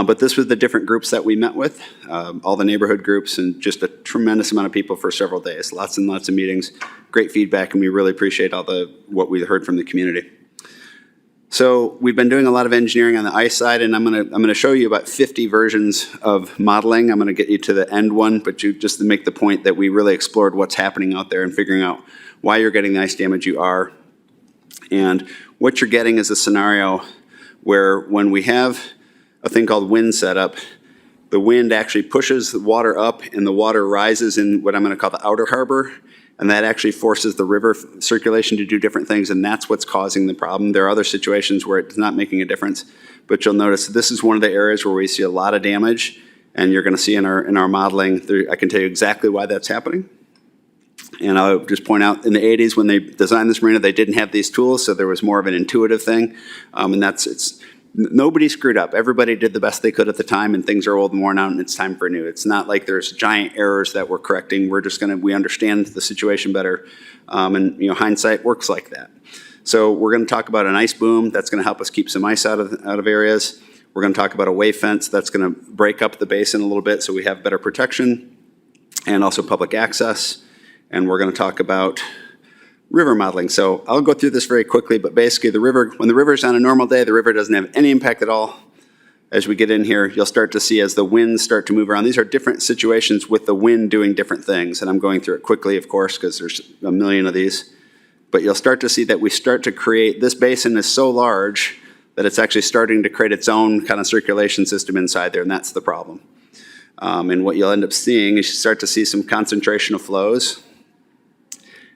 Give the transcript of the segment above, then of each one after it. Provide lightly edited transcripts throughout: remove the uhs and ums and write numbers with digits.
But this was the different groups that we met with, all the neighborhood groups, and just a tremendous amount of people for several days. Lots and lots of meetings, great feedback, and we really appreciate what we heard from the community. So we've been doing a lot of engineering on the ice side, and I'm gonna show you about 50 versions of modeling. I'm gonna get you to the end one, but just to make the point that we really explored what's happening out there and figuring out why you're getting the ice damage you are. And what you're getting is a scenario where when we have a thing called wind setup, the wind actually pushes the water up and the water rises in what I'm going to call the outer harbor, and that actually forces the river circulation to do different things, and that's what's causing the problem. There are other situations where it's not making a difference, but you'll notice this is one of the areas where we see a lot of damage, and you're going to see in our modeling, I can tell you exactly why that's happening. And I'll just point out, in the 80s when they designed this marina, they didn't have these tools, so there was more of an intuitive thing, and nobody screwed up. Everybody did the best they could at the time, and things are old and worn out, and it's time for new. It's not like there's giant errors that we're correcting. We understand the situation better, and hindsight works like that. So we're going to talk about an ice boom that's going to help us keep some ice out of areas. We're going to talk about a wave fence that's going to break up the basin a little bit so we have better protection, and also public access. And we're going to talk about river modeling. So I'll go through this very quickly, but basically when the river's on a normal day, the river doesn't have any impact at all. As we get in here, you'll start to see as the winds start to move around. These are different situations with the wind doing different things, and I'm going through it quickly, of course, because there's a million of these. But you'll start to see that we start to create, this basin is so large that it's actually starting to create its own kind of circulation system inside there, and that's the problem. And what you'll end up seeing is you start to see some concentration of flows.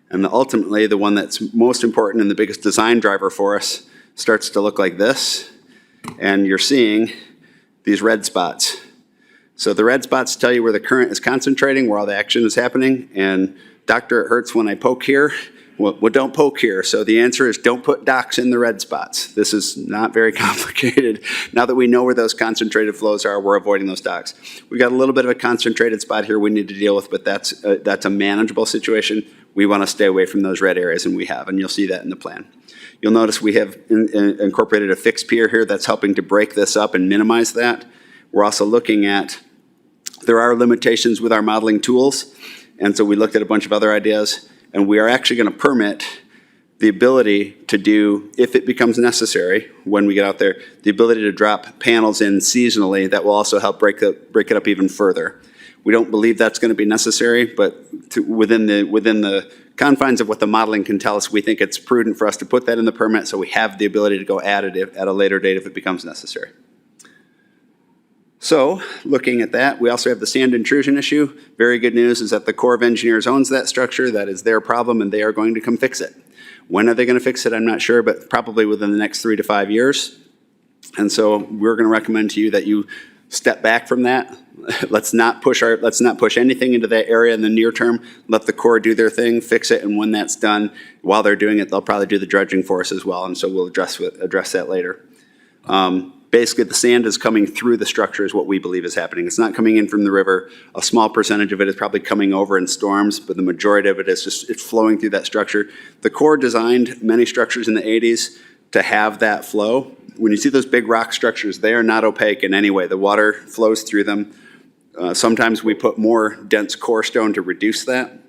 And ultimately, the one that's most important and the biggest design driver for us starts to look like this. And you're seeing these red spots. So the red spots tell you where the current is concentrating, where all the action is happening. And doctor, it hurts when I poke here. Well, don't poke here. So the answer is don't put docks in the red spots. This is not very complicated. Now that we know where those concentrated flows are, we're avoiding those docks. We've got a little bit of a concentrated spot here we need to deal with, but that's a manageable situation. We want to stay away from those red areas, and we have, and you'll see that in the plan. You'll notice we have incorporated a fixed pier here that's helping to break this up and minimize that. We're also looking at, there are limitations with our modeling tools, and so we looked at a bunch of other ideas, and we are actually going to permit the ability to do, if it becomes necessary when we get out there, the ability to drop panels in seasonally that will also help break it up even further. We don't believe that's going to be necessary, but within the confines of what the modeling can tell us, we think it's prudent for us to put that in the permit so we have the ability to go add it at a later date if it becomes necessary. So, looking at that, we also have the sand intrusion issue. Very good news is that the Corps of Engineers owns that structure. That is their problem, and they are going to come fix it. When are they going to fix it? I'm not sure, but probably within the next 3 to 5 years. And so we're going to recommend to you that you step back from that. Let's not push anything into that area in the near term. Let the Corps do their thing, fix it, and when that's done, while they're doing it, they'll probably do the dredging for us as well, and so we'll address that later. Basically, the sand is coming through the structure is what we believe is happening. It's not coming in from the river. A small percentage of it is probably coming over in storms, but the majority of it is it's flowing through that structure. The Corps designed many structures in the 80s to have that flow. When you see those big rock structures, they are not opaque in any way. The water flows through them. Sometimes we put more dense core stone to reduce that.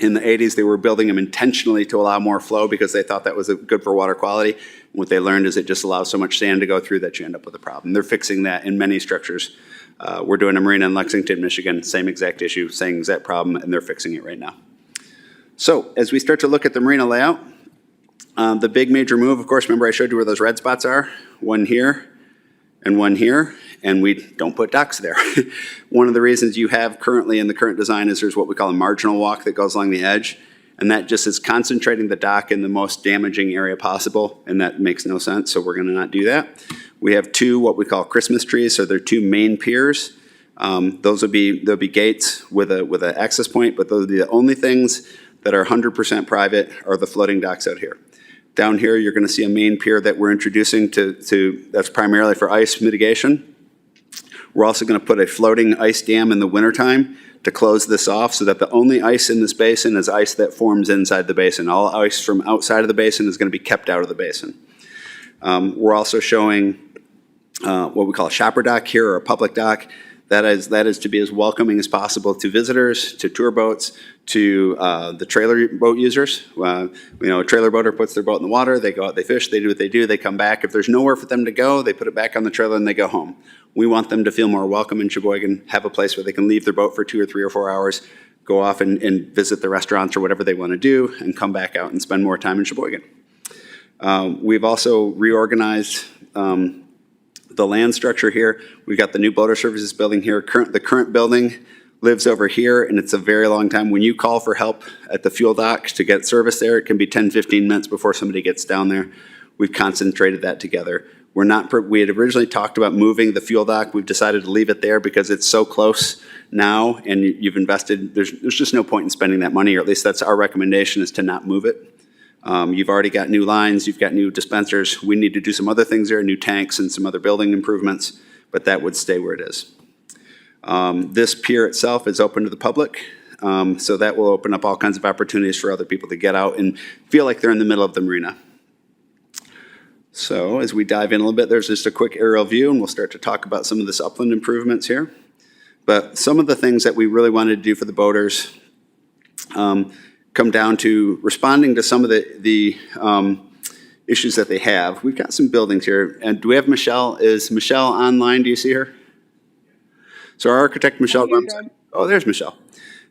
In the 80s, they were building them intentionally to allow more flow because they thought that was good for water quality. What they learned is it just allows so much sand to go through that you end up with a problem. They're fixing that in many structures. We're doing a marina in Lexington, Michigan, same exact issue, same exact problem, and they're fixing it right now. So as we start to look at the marina layout, the big major move, of course, remember I showed you where those red spots are? One here and one here, and we don't put docks there. One of the reasons you have currently in the current design is there's what we call a marginal walk that goes along the edge, and that just is concentrating the dock in the most damaging area possible, and that makes no sense, so we're going to not do that. We have two what we call Christmas trees, so they're two main piers. They'll be gates with an access point, but those will be the only things that are 100% private are the floating docks out here. Down here, you're going to see a main pier that we're introducing that's primarily for ice mitigation. We're also going to put a floating ice dam in the wintertime to close this off so that the only ice in this basin is ice that forms inside the basin. All ice from outside of the basin is going to be kept out of the basin. We're also showing what we call a shopper dock here, or a public dock. That is to be as welcoming as possible to visitors, to tour boats, to the trailer boat users. A trailer boater puts their boat in the water, they go out, they fish, they do what they do, they come back. If there's nowhere for them to go, they put it back on the trailer and they go home. We want them to feel more welcome in Sheboygan, have a place where they can leave their boat for 2 or 3 or 4 hours, go off and visit the restaurants or whatever they want to do, and come back out and spend more time in Sheboygan. We've also reorganized the land structure here. We've got the new boater services building here. The current building lives over here, and it's a very long time. When you call for help at the fuel dock to get service there, it can be 10, 15 minutes before somebody gets down there. We've concentrated that together. We had originally talked about moving the fuel dock. We've decided to leave it there because it's so close now, and you've invested. There's just no point in spending that money, or at least that's our recommendation, is to not move it. You've already got new lines, you've got new dispensers. We need to do some other things there, new tanks and some other building improvements, but that would stay where it is. This pier itself is open to the public, so that will open up all kinds of opportunities for other people to get out and feel like they're in the middle of the marina. So as we dive in a little bit, there's just a quick aerial view, and we'll start to talk about some of this upland improvements here. But some of the things that we really wanted to do for the boaters come down to responding to some of the issues that they have. We've got some buildings here. And do we have Michelle? Is Michelle online? Do you see her? So our architect, Michelle. Oh, there's Michelle.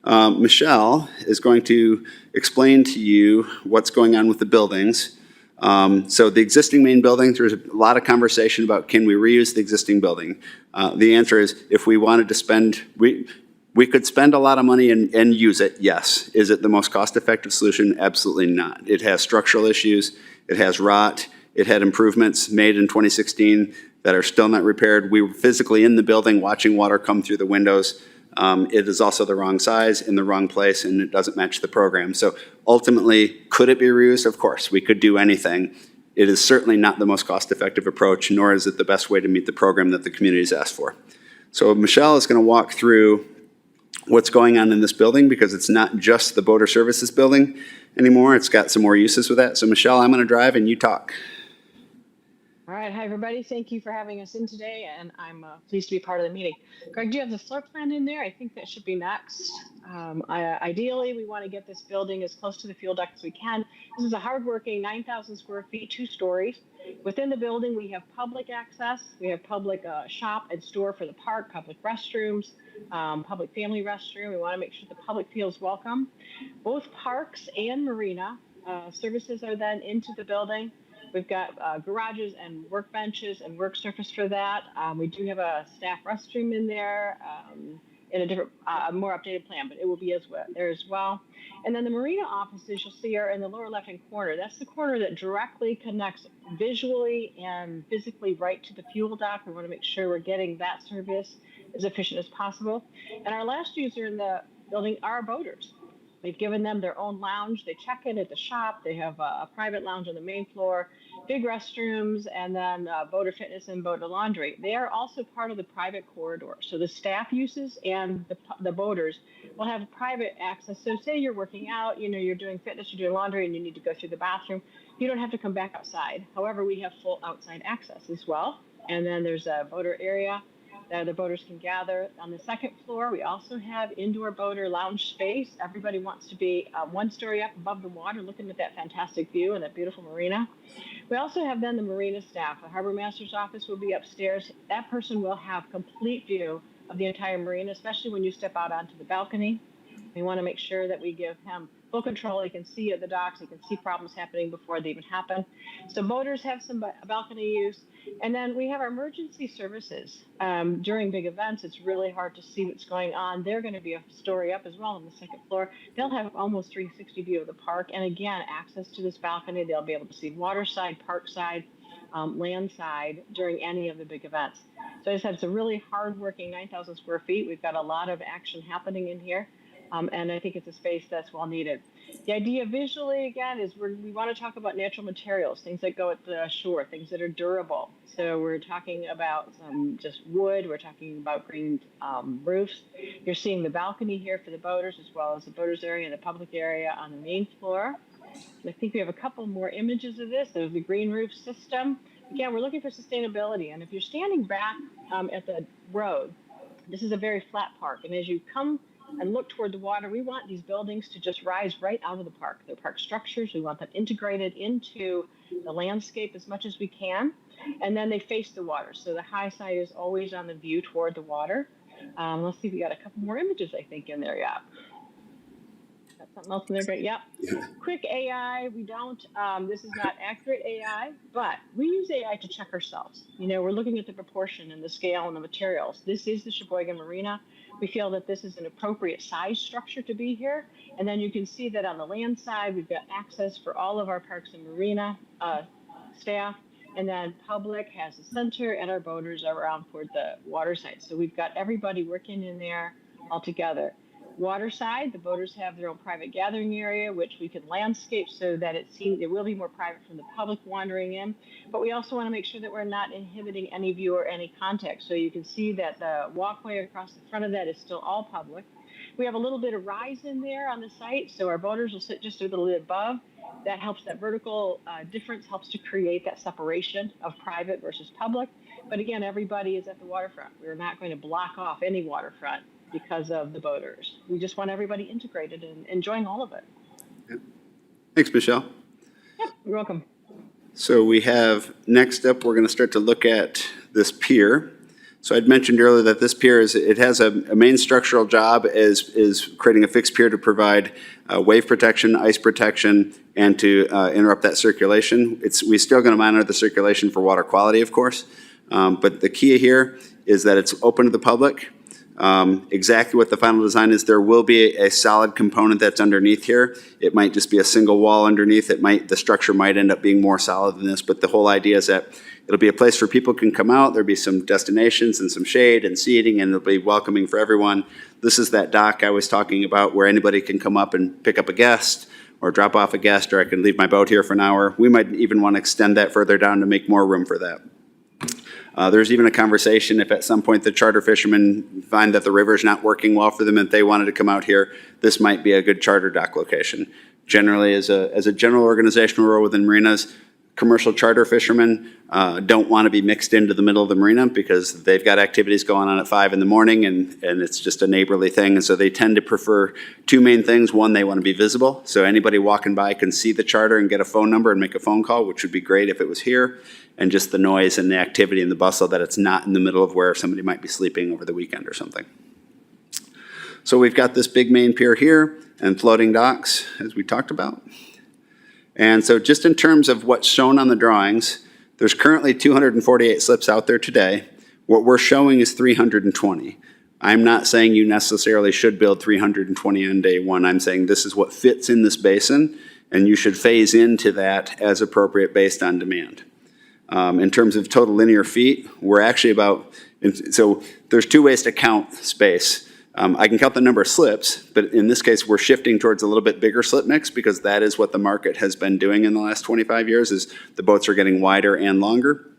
Michelle is going to explain to you what's going on with the buildings. So the existing main building, there's a lot of conversation about, can we reuse the existing building? The answer is, if we wanted to spend, we could spend a lot of money and use it, yes. Is it the most cost-effective solution? Absolutely not. It has structural issues, it has rot, it had improvements made in 2016 that are still not repaired. We were physically in the building watching water come through the windows. It is also the wrong size, in the wrong place, and it doesn't match the program. So ultimately, could it be reused? Of course, we could do anything. It is certainly not the most cost-effective approach, nor is it the best way to meet the program that the community has asked for. So Michelle is going to walk through what's going on in this building, because it's not just the boater services building anymore. It's got some more uses with that. So Michelle, I'm going to drive and you talk. All right. Hi, everybody. Thank you for having us in today, and I'm pleased to be part of the meeting. Greg, do you have the floor plan in there? I think that should be next. Ideally, we want to get this building as close to the fuel dock as we can. This is a hardworking 9,000 square feet, 2 stories. Within the building, we have public access. We have public shop and store for the park, public restrooms, public family restroom. We want to make sure the public feels welcome. Both parks and marina services are then into the building. We've got garages and workbenches and work surface for that. We do have a staff restroom in there in a different, more updated plan, but it will be there as well. And then the marina offices you'll see are in the lower left-hand corner. That's the corner that directly connects visually and physically right to the fuel dock. We want to make sure we're getting that service as efficient as possible. And our last user in the building are boaters. We've given them their own lounge. They check in at the shop. They have a private lounge on the main floor, big restrooms, and then boater fitness and boater laundry. They are also part of the private corridor. So the staff uses and the boaters will have private access. So say you're working out, you're doing fitness, you're doing laundry, and you need to go through the bathroom. You don't have to come back outside. However, we have full outside access as well. And then there's a boater area that the boaters can gather. On the second floor, we also have indoor boater lounge space. Everybody wants to be 1 story up above the water, looking at that fantastic view and that beautiful marina. We also have then the marina staff. The harbor master's office will be upstairs. That person will have complete view of the entire marina, especially when you step out onto the balcony. We want to make sure that we give him full control. He can see at the docks. He can see problems happening before they even happen. So boaters have some balcony use. And then we have our emergency services. During big events, it's really hard to see what's going on. They're going to be a story up as well on the second floor. They'll have almost 360 view of the park. And again, access to this balcony. They'll be able to see water side, park side, land side during any of the big events. So I said it's a really hard-working 9,000 square feet. We've got a lot of action happening in here. And I think it's a space that's well needed. The idea visually, again, is we want to talk about natural materials, things that go at the shore, things that are durable. So we're talking about just wood. We're talking about green roofs. You're seeing the balcony here for the boaters, as well as the boaters area and the public area on the main floor. And I think we have a couple more images of this. There's the green roof system. again, we're looking for sustainability. And if you're standing back at the road, this is a very flat park. And as you come and look toward the water, we want these buildings to just rise right out of the park. They're park structures. We want them integrated into the landscape as much as we can. And then they face the water. So the high side is always on the view toward the water. Let's see if we got a couple more images, I think, in there. Yeah. Got something else in there, great. Yep. Quick AI. We don't, this is not accurate AI, but we use AI to check ourselves. You know, we're looking at the proportion and the scale and the materials. This is the Sheboygan Marina. We feel that this is an appropriate size structure to be here. And then you can see that on the land side, we've got access for all of our parks and marina staff. And then public has a center, and our boaters are around toward the water side. So we've got everybody working in there all together. Water side, the boaters have their own private gathering area, which we can landscape so that it will be more private from the public wandering in. But we also want to make sure that we're not inhibiting any view or any contact. So you can see that the walkway across the front of that is still all public. We have a little bit of rise in there on the site, so our boaters will sit just a little bit above. That helps, that vertical difference helps to create that separation of private versus public. But again, everybody is at the waterfront. We're not going to block off any waterfront because of the boaters. We just want everybody integrated and enjoying all of it. Yeah. Thanks, Michelle. Yep, you're welcome. So we have, next up, we're going to start to look at this pier. So I'd mentioned earlier that this pier it has a main structural job is creating a fixed pier to provide wave protection, ice protection, and to interrupt that circulation. We're still going to monitor the circulation for water quality, of course. But the key here is that it's open to the public. Exactly what the final design is, there will be a solid component that's underneath here. It might just be a single wall underneath. The structure might end up being more solid than this, but the whole idea is that it'll be a place where people can come out. There'll be some destinations and some shade and seating, and it'll be welcoming for everyone. This is that dock I was talking about where anybody can come up and pick up a guest or drop off a guest, or I can leave my boat here for an hour. We might even want to extend that further down to make more room for that. There's even a conversation if at some point the charter fishermen find that the river's not working well for them and they wanted to come out here, this might be a good charter dock location. Generally, as a general organizational role within marinas, commercial charter fishermen don't want to be mixed into the middle of the marina because they've got activities going on at 5 in the morning and it's just a neighborly thing. And so they tend to prefer two main things. One, they want to be visible. So anybody walking by can see the charter and get a phone number and make a phone call, which would be great if it was here. And just the noise and the activity and the bustle that it's not in the middle of where somebody might be sleeping over the weekend or something. So we've got this big main pier here and floating docks, as we talked about. And so just in terms of what's shown on the drawings, there's currently 248 slips out there today. What we're showing is 320. I'm not saying you necessarily should build 320 on day one. I'm saying this is what fits in this basin, and you should phase into that as appropriate based on demand. In terms of total linear feet, we're actually so there's two ways to count space. I can count the number of slips, but in this case, we're shifting towards a little bit bigger slip mix because that is what the market has been doing in the last 25 years is the boats are getting wider and longer.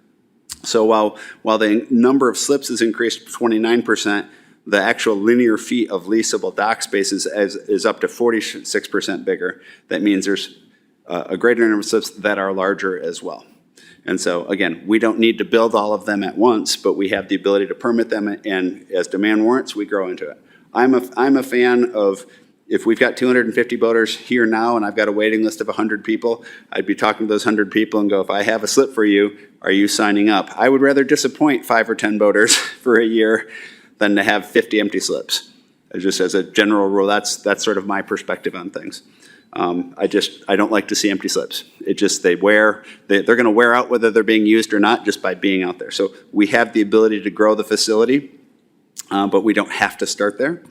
So while the number of slips has increased 29%, the actual linear feet of leasable dock space is up to 46% bigger. That means there's a greater number of slips that are larger as well. And so, again, we don't need to build all of them at once, but we have the ability to permit them, and as demand warrants, we grow into it. I'm a fan of, if we've got 250 boaters here now and I've got a waiting list of 100 people, I'd be talking to those 100 people and go, if I have a slip for you, are you signing up? I would rather disappoint 5 or 10 boaters for a year than to have 50 empty slips. Just as a general rule, that's sort of my perspective on things. I don't like to see empty slips. They're going to wear out whether they're being used or not just by being out there. So we have the ability to grow the facility, but we don't have to start there.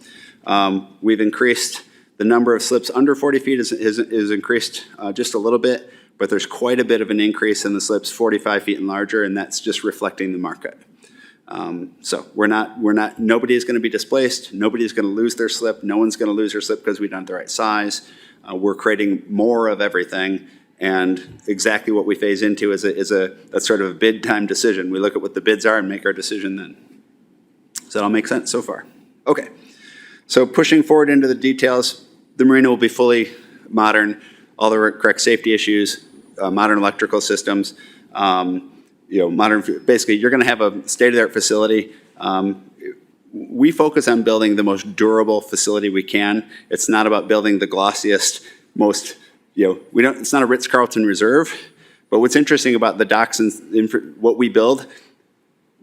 We've increased the number of slips under 40 feet is increased just a little bit, but there's quite a bit of an increase in the slips 45 feet and larger, and that's just reflecting the market. So nobody's going to be displaced. Nobody's going to lose their slip. No one's going to lose their slip because we don't have the right size. We're creating more of everything, and exactly what we phase into that's sort of a bid time decision. We look at what the bids are and make our decision then. Does that all make sense so far? Okay. So pushing forward into the details, the marina will be fully modern, all the correct safety issues, modern electrical systems. basically you're going to have a state-of-the-art facility. We focus on building the most durable facility we can. It's not about building the glossiest, most, it's not a Ritz-Carlton Reserve, but what's interesting about the docks and what we build,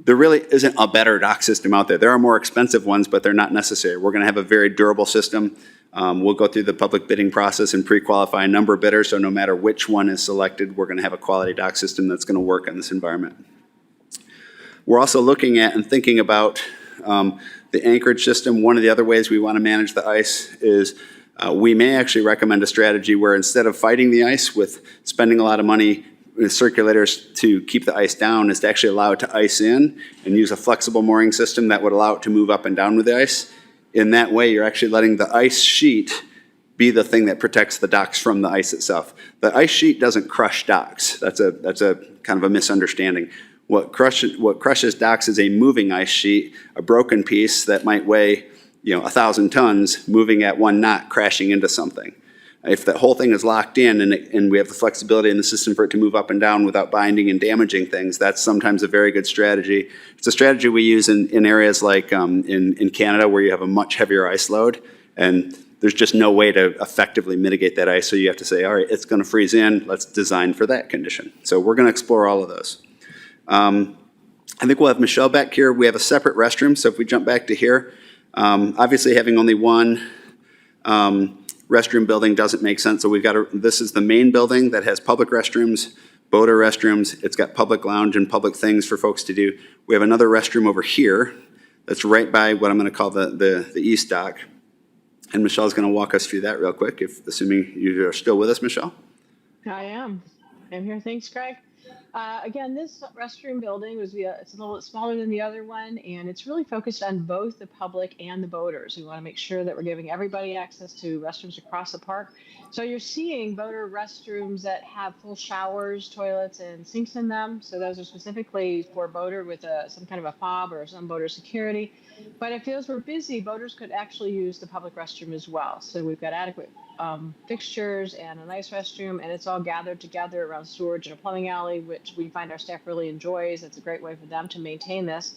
there really isn't a better dock system out there. There are more expensive ones, but they're not necessary. We're going to have a very durable system. We'll go through the public bidding process and pre-qualify a number of bidders, so no matter which one is selected, we're going to have a quality dock system that's going to work in this environment. We're also looking at and thinking about the anchorage system. One of the other ways we want to manage the ice is we may actually recommend a strategy where instead of fighting the ice with spending a lot of money with circulators to keep the ice down, is to actually allow it to ice in and use a flexible mooring system that would allow it to move up and down with the ice. In that way, you're actually letting the ice sheet be the thing that protects the docks from the ice itself. The ice sheet doesn't crush docks. That's a kind of a misunderstanding. What crushes docks is a moving ice sheet, a broken piece that might weigh 1,000 tons moving at 1 knot, crashing into something. If the whole thing is locked in and we have the flexibility in the system for it to move up and down without binding and damaging things, that's sometimes a very good strategy. It's a strategy we use in areas like in Canada where you have a much heavier ice load, and there's just no way to effectively mitigate that ice, so you have to say, all right, it's going to freeze in, let's design for that condition. So we're going to explore all of those. I think we'll have Michelle back here. We have a separate restroom, so if we jump back to here, obviously having only one restroom building doesn't make sense, so this is the main building that has public restrooms, boater restrooms. It's got public lounge and public things for folks to do. We have another restroom over here that's right by what I'm going to call the east dock, and Michelle's going to walk us through that real quick, assuming you are still with us, Michelle. I am. I'm here. Thanks, Greg. Again, this restroom building it's a little bit smaller than the other one, and it's really focused on both the public and the boaters. We want to make sure that we're giving everybody access to restrooms across the park. So you're seeing boater restrooms that have full showers, toilets, and sinks in them. So those are specifically for boater with some kind of a fob or some boater security. But if those were busy, boaters could actually use the public restroom as well. So we've got adequate fixtures and a nice restroom, and it's all gathered together around storage and a plumbing alley, which we find our staff really enjoys. It's a great way for them to maintain this.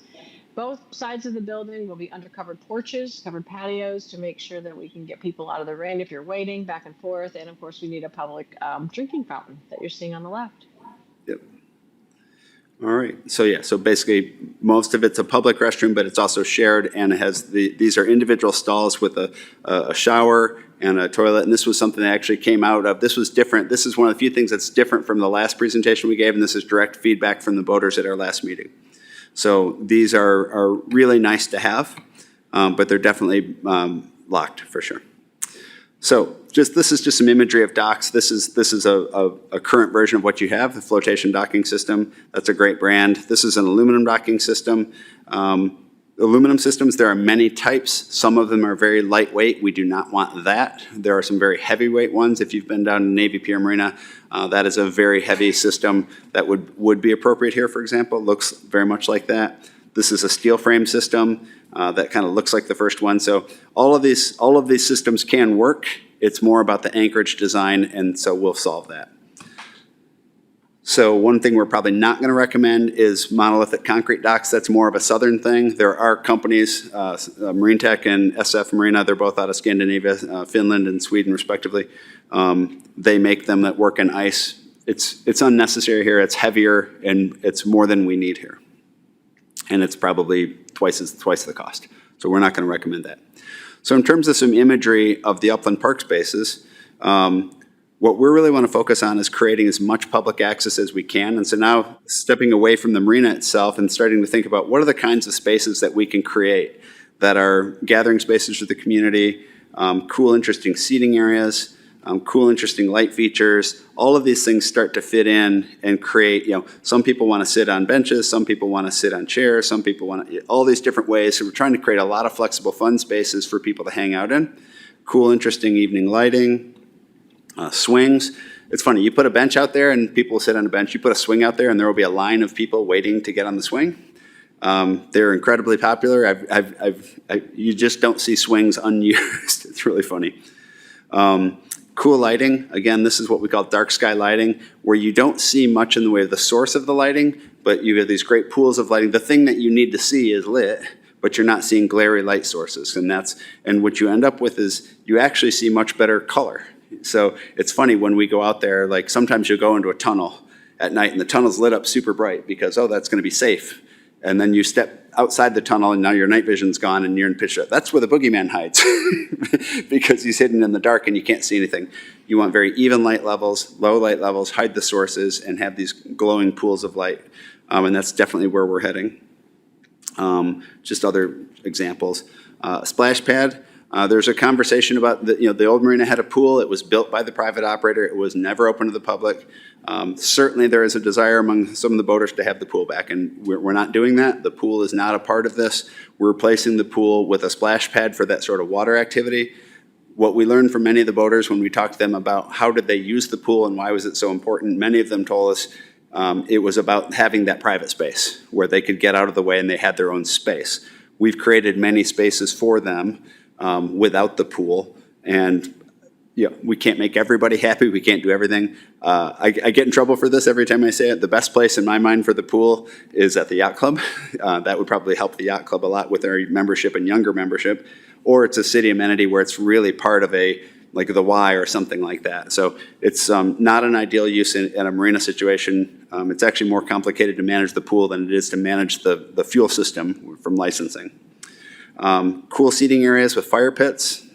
Both sides of the building will be undercovered porches, covered patios to make sure that we can get people out of the rain if you're waiting back and forth. And of course, we need a public drinking fountain that you're seeing on the left. Yep. All right. So basically, most of it's a public restroom, but it's also shared, and it has these are individual stalls with a shower and a toilet. And this was something that actually came out of. This was different. This is one of the few things that's different from the last presentation we gave, and this is direct feedback from the boaters at our last meeting. So these are really nice to have, but they're definitely locked for sure. So this is just some imagery of docks. This is a current version of what you have, the flotation docking system. That's a great brand. This is an aluminum docking system. Aluminum systems, there are many types. Some of them are very lightweight. We do not want that. There are some very heavyweight ones. If you've been down to Navy Pier Marina, that is a very heavy system that would be appropriate here, for example. Looks very much like that. This is a steel frame system that kind of looks like the first one. So all of these systems can work. It's more about the anchorage design, and so we'll solve that. So one thing we're probably not going to recommend is monolithic concrete docks. That's more of a southern thing. There are companies, Marine Tech and SF Marina, they're both out of Scandinavia, Finland and Sweden respectively. They make them that work in ice. It's unnecessary here. It's heavier, and it's more than we need here. And it's probably twice the cost. So we're not going to recommend that. So in terms of some imagery of the upland park spaces, what we really want to focus on is creating as much public access as we can. And so now stepping away from the marina itself and starting to think about what are the kinds of spaces that we can create that are gathering spaces for the community, cool, interesting seating areas, cool, interesting light features. All of these things start to fit in and create, some people want to sit on benches, some people want to sit on chairs, some people want to, all these different ways. So we're trying to create a lot of flexible, fun spaces for people to hang out in. Cool, interesting evening lighting. Swings. It's funny, you put a bench out there and people will sit on a bench. You put a swing out there and there will be a line of people waiting to get on the swing. They're incredibly popular. You just don't see swings unused. It's really funny. Cool lighting, again, this is what we call dark sky lighting, where you don't see much in the way of the source of the lighting, but you have these great pools of lighting. The thing that you need to see is lit, but you're not seeing glary light sources. And what you end up with is you actually see much better color. So it's funny when we go out there, like sometimes you'll go into a tunnel at night and the tunnel's lit up super bright because, oh, that's gonna be safe. And then you step outside the tunnel and now your night vision's gone and you're in pitch dark. That's where the boogeyman hides because he's hidden in the dark and you can't see anything. You want very even light levels, low light levels, hide the sources, and have these glowing pools of light. And that's definitely where we're heading. Just other examples. Splash pad. There's a conversation about the old marina had a pool. It was built by the private operator. It was never open to the public. Certainly there is a desire among some of the boaters to have the pool back, and we're not doing that. The pool is not a part of this. We're replacing the pool with a splash pad for that sort of water activity. What we learned from many of the boaters when we talked to them about how did they use the pool and why was it so important, many of them told us it was about having that private space where they could get out of the way and they had their own space. We've created many spaces for them without the pool, and we can't make everybody happy. We can't do everything. I get in trouble for this every time I say it. The best place in my mind for the pool is at the yacht club. That would probably help the yacht club a lot with their membership and younger membership. Or it's a city amenity where it's really part of like the Y or something like that. So it's not an ideal use in a marina situation. It's actually more complicated to manage the pool than it is to manage the fuel system from licensing. Cool seating areas with fire pits.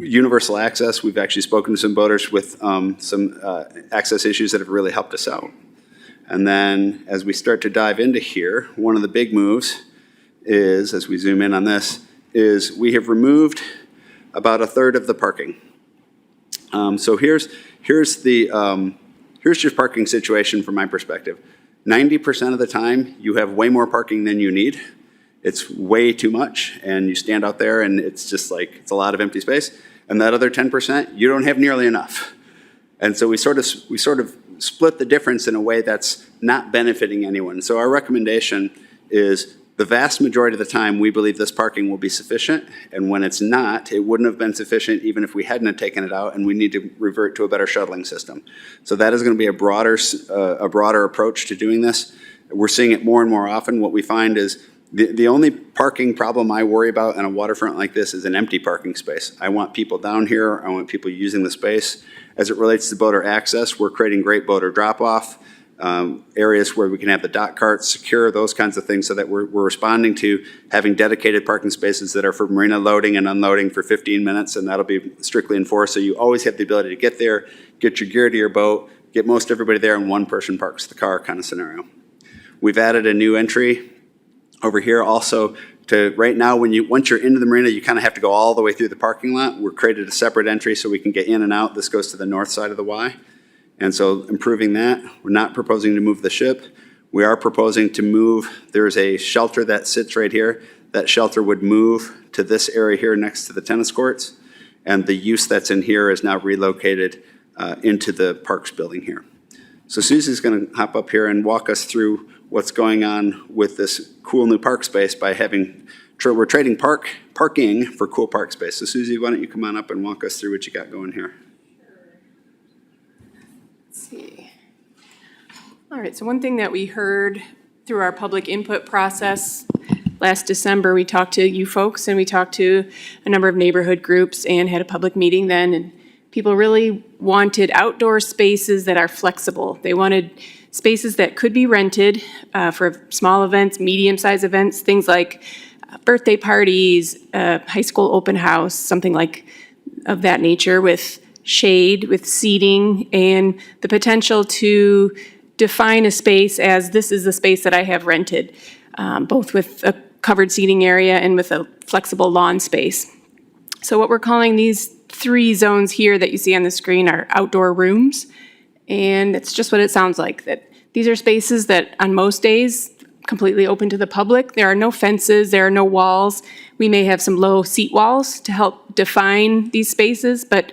Universal access, we've actually spoken to some boaters with some access issues that have really helped us out. And then as we start to dive into here, one of the big moves is, as we zoom in on this, is we have removed about a third of the parking. So here's your parking situation from my perspective. 90% of the time, you have way more parking than you need. It's way too much, and you stand out there and it's just like, it's a lot of empty space. And that other 10%, you don't have nearly enough. And so we sort of split the difference in a way that's not benefiting anyone. So our recommendation is the vast majority of the time, we believe this parking will be sufficient. And when it's not, it wouldn't have been sufficient even if we hadn't taken it out, and we need to revert to a better shuttling system. So that is going to be a broader approach to doing this. We're seeing it more and more often. What we find is the only parking problem I worry about in a waterfront like this is an empty parking space. I want people down here. I want people using the space. As it relates to boater access, we're creating great boater drop-off, areas where we can have the dock carts secure, those kinds of things, so that we're responding to having dedicated parking spaces that are for marina loading and unloading for 15 minutes, and that'll be strictly enforced. So you always have the ability to get there, get your gear to your boat, get most everybody there, and one person parks the car kind of scenario. We've added a new entry over here also to right now, once you're into the marina, you kind of have to go all the way through the parking lot. We've created a separate entry so we can get in and out. This goes to the north side of the Y. And so improving that. We're not proposing to move the ship. We are proposing to move, there's a shelter that sits right here. That shelter would move to this area here next to the tennis courts. And the use that's in here is now relocated into the parks building here. So Susie's gonna hop up here and walk us through what's going on with this cool new park space by we're trading parking for cool park space. So Susie, why don't you come on up and walk us through what you got going here? Let's see. All right, so one thing that we heard through our public input process last December, we talked to you folks and we talked to a number of neighborhood groups and had a public meeting then, and people really wanted outdoor spaces that are flexible. They wanted spaces that could be rented for small events, medium-sized events, things like birthday parties, high school open house, something like of that nature, with shade, with seating, and the potential to define a space as this is the space that I have rented, both with a covered seating area and with a flexible lawn space. So what we're calling these 3 zones here that you see on the screen are outdoor rooms. And it's just what it sounds like, that these are spaces that on most days completely open to the public. There are no fences, there are no walls. We may have some low seat walls to help define these spaces, but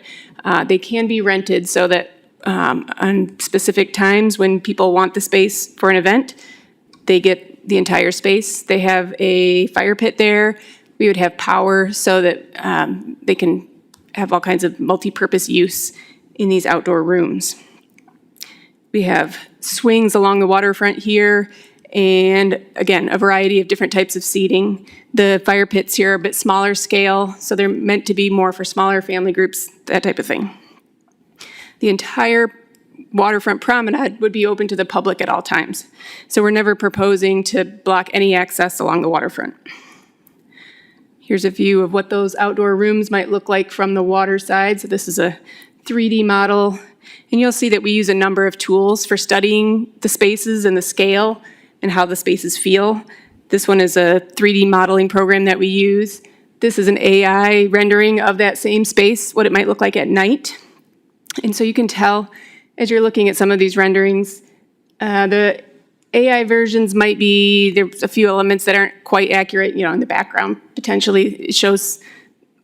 they can be rented so that on specific times when people want the space for an event, they get the entire space. They have a fire pit there. We would have power so that they can have all kinds of multi-purpose use in these outdoor rooms. We have swings along the waterfront here, and again, a variety of different types of seating. The fire pits here are a bit smaller scale, so they're meant to be more for smaller family groups, that type of thing. The entire waterfront promenade would be open to the public at all times. So we're never proposing to block any access along the waterfront. Here's a view of what those outdoor rooms might look like from the water side. So this is a 3D model. And you'll see that we use a number of tools for studying the spaces and the scale and how the spaces feel. This one is a 3D modeling program that we use. This is an AI rendering of that same space, what it might look like at night. And so you can tell as you're looking at some of these renderings, the AI versions might be, there's a few elements that aren't quite accurate, in the background. Potentially it shows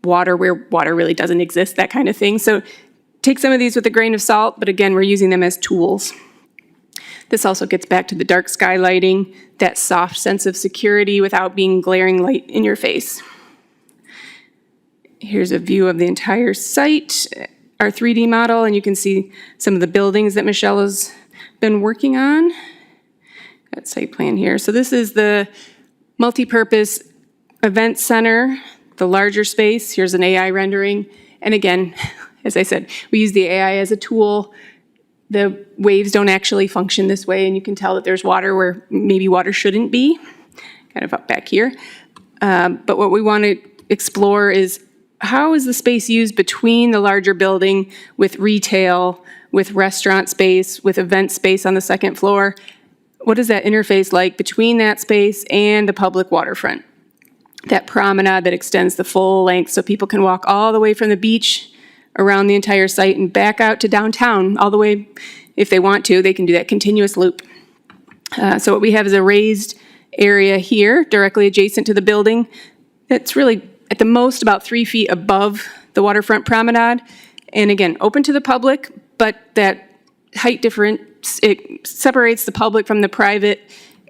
water where water really doesn't exist, that kind of thing. So take some of these with a grain of salt, but again, we're using them as tools. This also gets back to the dark sky lighting, that soft sense of security without being glaring light in your face. Here's a view of the entire site, our 3D model, and you can see some of the buildings that Michelle has been working on. Got site plan here. So this is the multi-purpose event center, the larger space. Here's an AI rendering. And again, as I said, we use the AI as a tool. The waves don't actually function this way, and you can tell that there's water where maybe water shouldn't be, kind of up back here. But what we want to explore is how is the space used between the larger building with retail, with restaurant space, with event space on the second floor? What is that interface like between that space and the public waterfront? That promenade that extends the full length so people can walk all the way from the beach around the entire site and back out to downtown all the way. If they want to, they can do that continuous loop. So what we have is a raised area here directly adjacent to the building that's really at the most about 3 feet above the waterfront promenade. And again, open to the public, but that height difference, it separates the public from the private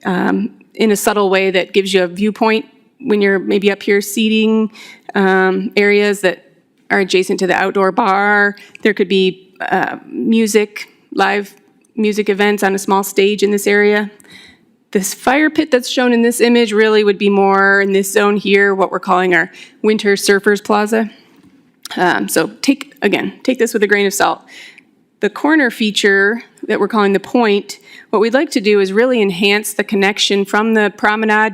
in a subtle way that gives you a viewpoint when you're maybe up here seating areas that are adjacent to the outdoor bar. There could be live music events on a small stage in this area. This fire pit that's shown in this image really would be more in this zone here, what we're calling our Winter Surfers Plaza. So take this with a grain of salt. The corner feature that we're calling the point, what we'd like to do is really enhance the connection from the promenade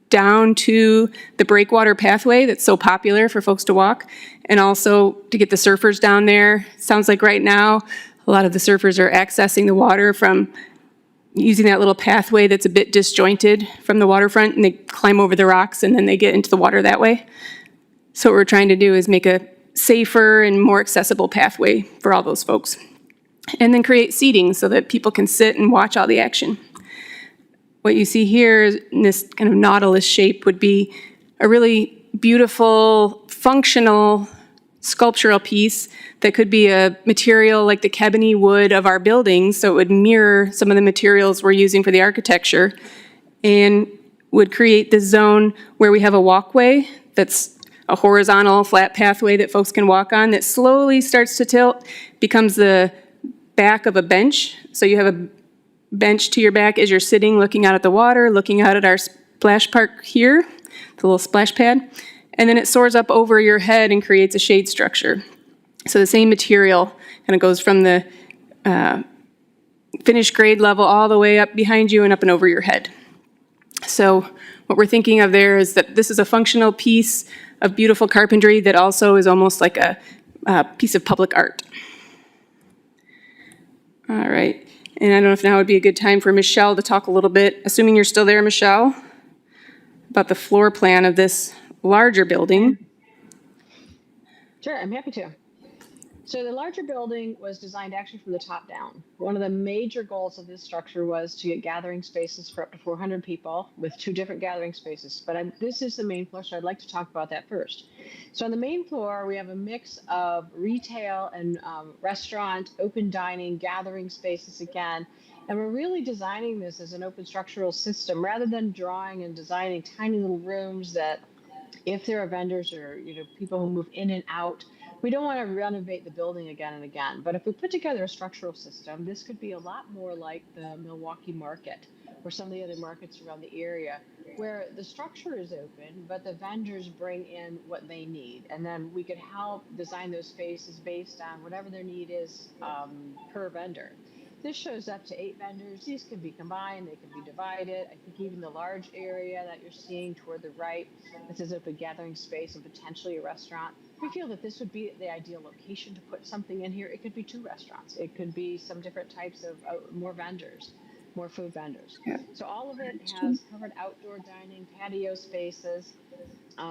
down to the breakwater pathway that's so popular for folks to walk, and also to get the surfers down there. Sounds like right now, a lot of the surfers are accessing the water from using that little pathway that's a bit disjointed from the waterfront, and they climb over the rocks and then they get into the water that way. So what we're trying to do is make a safer and more accessible pathway for all those folks. And then create seating so that people can sit and watch all the action. What you see here in this kind of nautilus shape would be a really beautiful, functional, sculptural piece that could be a material like the ebony wood of our buildings, so it would mirror some of the materials we're using for the architecture, and would create this zone where we have a walkway that's a horizontal flat pathway that folks can walk on that slowly starts to tilt, becomes the back of a bench. So you have a bench to your back as you're sitting, looking out at the water, looking out at our splash park here, the little splash pad. And then it soars up over your head and creates a shade structure. So the same material kind of goes from the finished grade level all the way up behind you and up and over your head. So what we're thinking of there is that this is a functional piece of beautiful carpentry that also is almost like a piece of public art. All right, and I don't know if now would be a good time for Michelle to talk a little bit, assuming you're still there, Michelle, about the floor plan of this larger building. Sure, I'm happy to. So the larger building was designed actually from the top down. One of the major goals of this structure was to get gathering spaces for up to 400 people with 2 different gathering spaces. But this is the main floor, so I'd like to talk about that first. So on the main floor, we have a mix of retail and restaurant, open dining, gathering spaces again. And we're really designing this as an open structural system rather than drawing and designing tiny little rooms that if there are vendors or people who move in and out, We don't want to renovate the building again and again, but if we put together a structural system, this could be a lot more like the Milwaukee market or some of the other markets around the area where the structure is open, but the vendors bring in what they need. And then we could help design those spaces based on whatever their need is per vendor. This shows up to 8 vendors. These can be combined, they can be divided. I think even the large area that you're seeing toward the right, this is open gathering space and potentially a restaurant. We feel that this would be the ideal location to put something in here. It could be 2 restaurants. It could be some different types of more vendors, more food vendors. Yeah. So all of it has covered outdoor dining, patio spaces.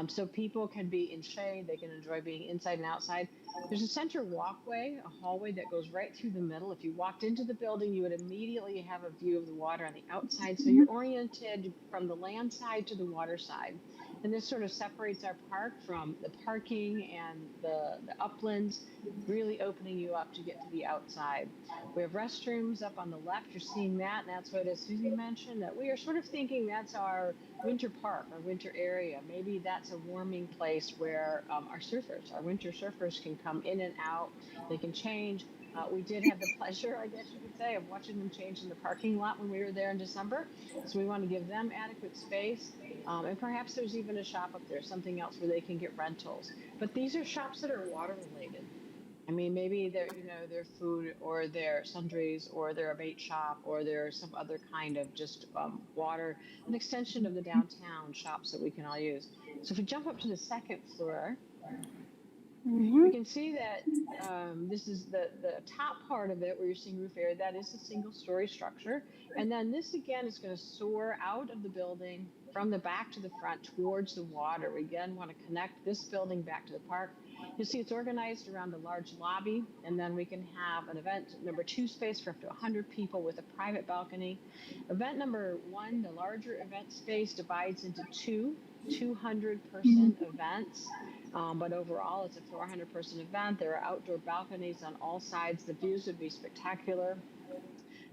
So people can be in shade, they can enjoy being inside and outside. There's a center walkway, a hallway that goes right through the middle. If you walked into the building, you would immediately have a view of the water on the outside. So you're oriented from the land side to the water side. And this sort of separates our park from the parking and the uplands, really opening you up to get to the outside. We have restrooms up on the left. You're seeing that, and that's what, as Susie mentioned, that we are sort of thinking that's our winter park, our winter area. Maybe that's a warming place where our surfers, our winter surfers, can come in and out. They can change. We did have the pleasure, I guess you could say, of watching them change in the parking lot when we were there in December. So we want to give them adequate space. And perhaps there's even a shop up there, something else where they can get rentals. But these are shops that are water related. I mean, maybe they're, their food or their sundries or they're a bait shop or they're some other kind of just water, an extension of the downtown shops that we can all use. So if we jump up to the second floor, we can see that this is the top part of it where you're seeing roof area. That is a single-story structure. And then this, again, is going to soar out of the building from the back to the front towards the water. We, again, want to connect this building back to the park. You'll see it's organized around a large lobby, and then we can have an event number 2 space for up to 100 people with a private balcony. Event number 1, the larger event space, divides into 200-person events. But overall, it's a 400-person event. There are outdoor balconies on all sides. The views would be spectacular.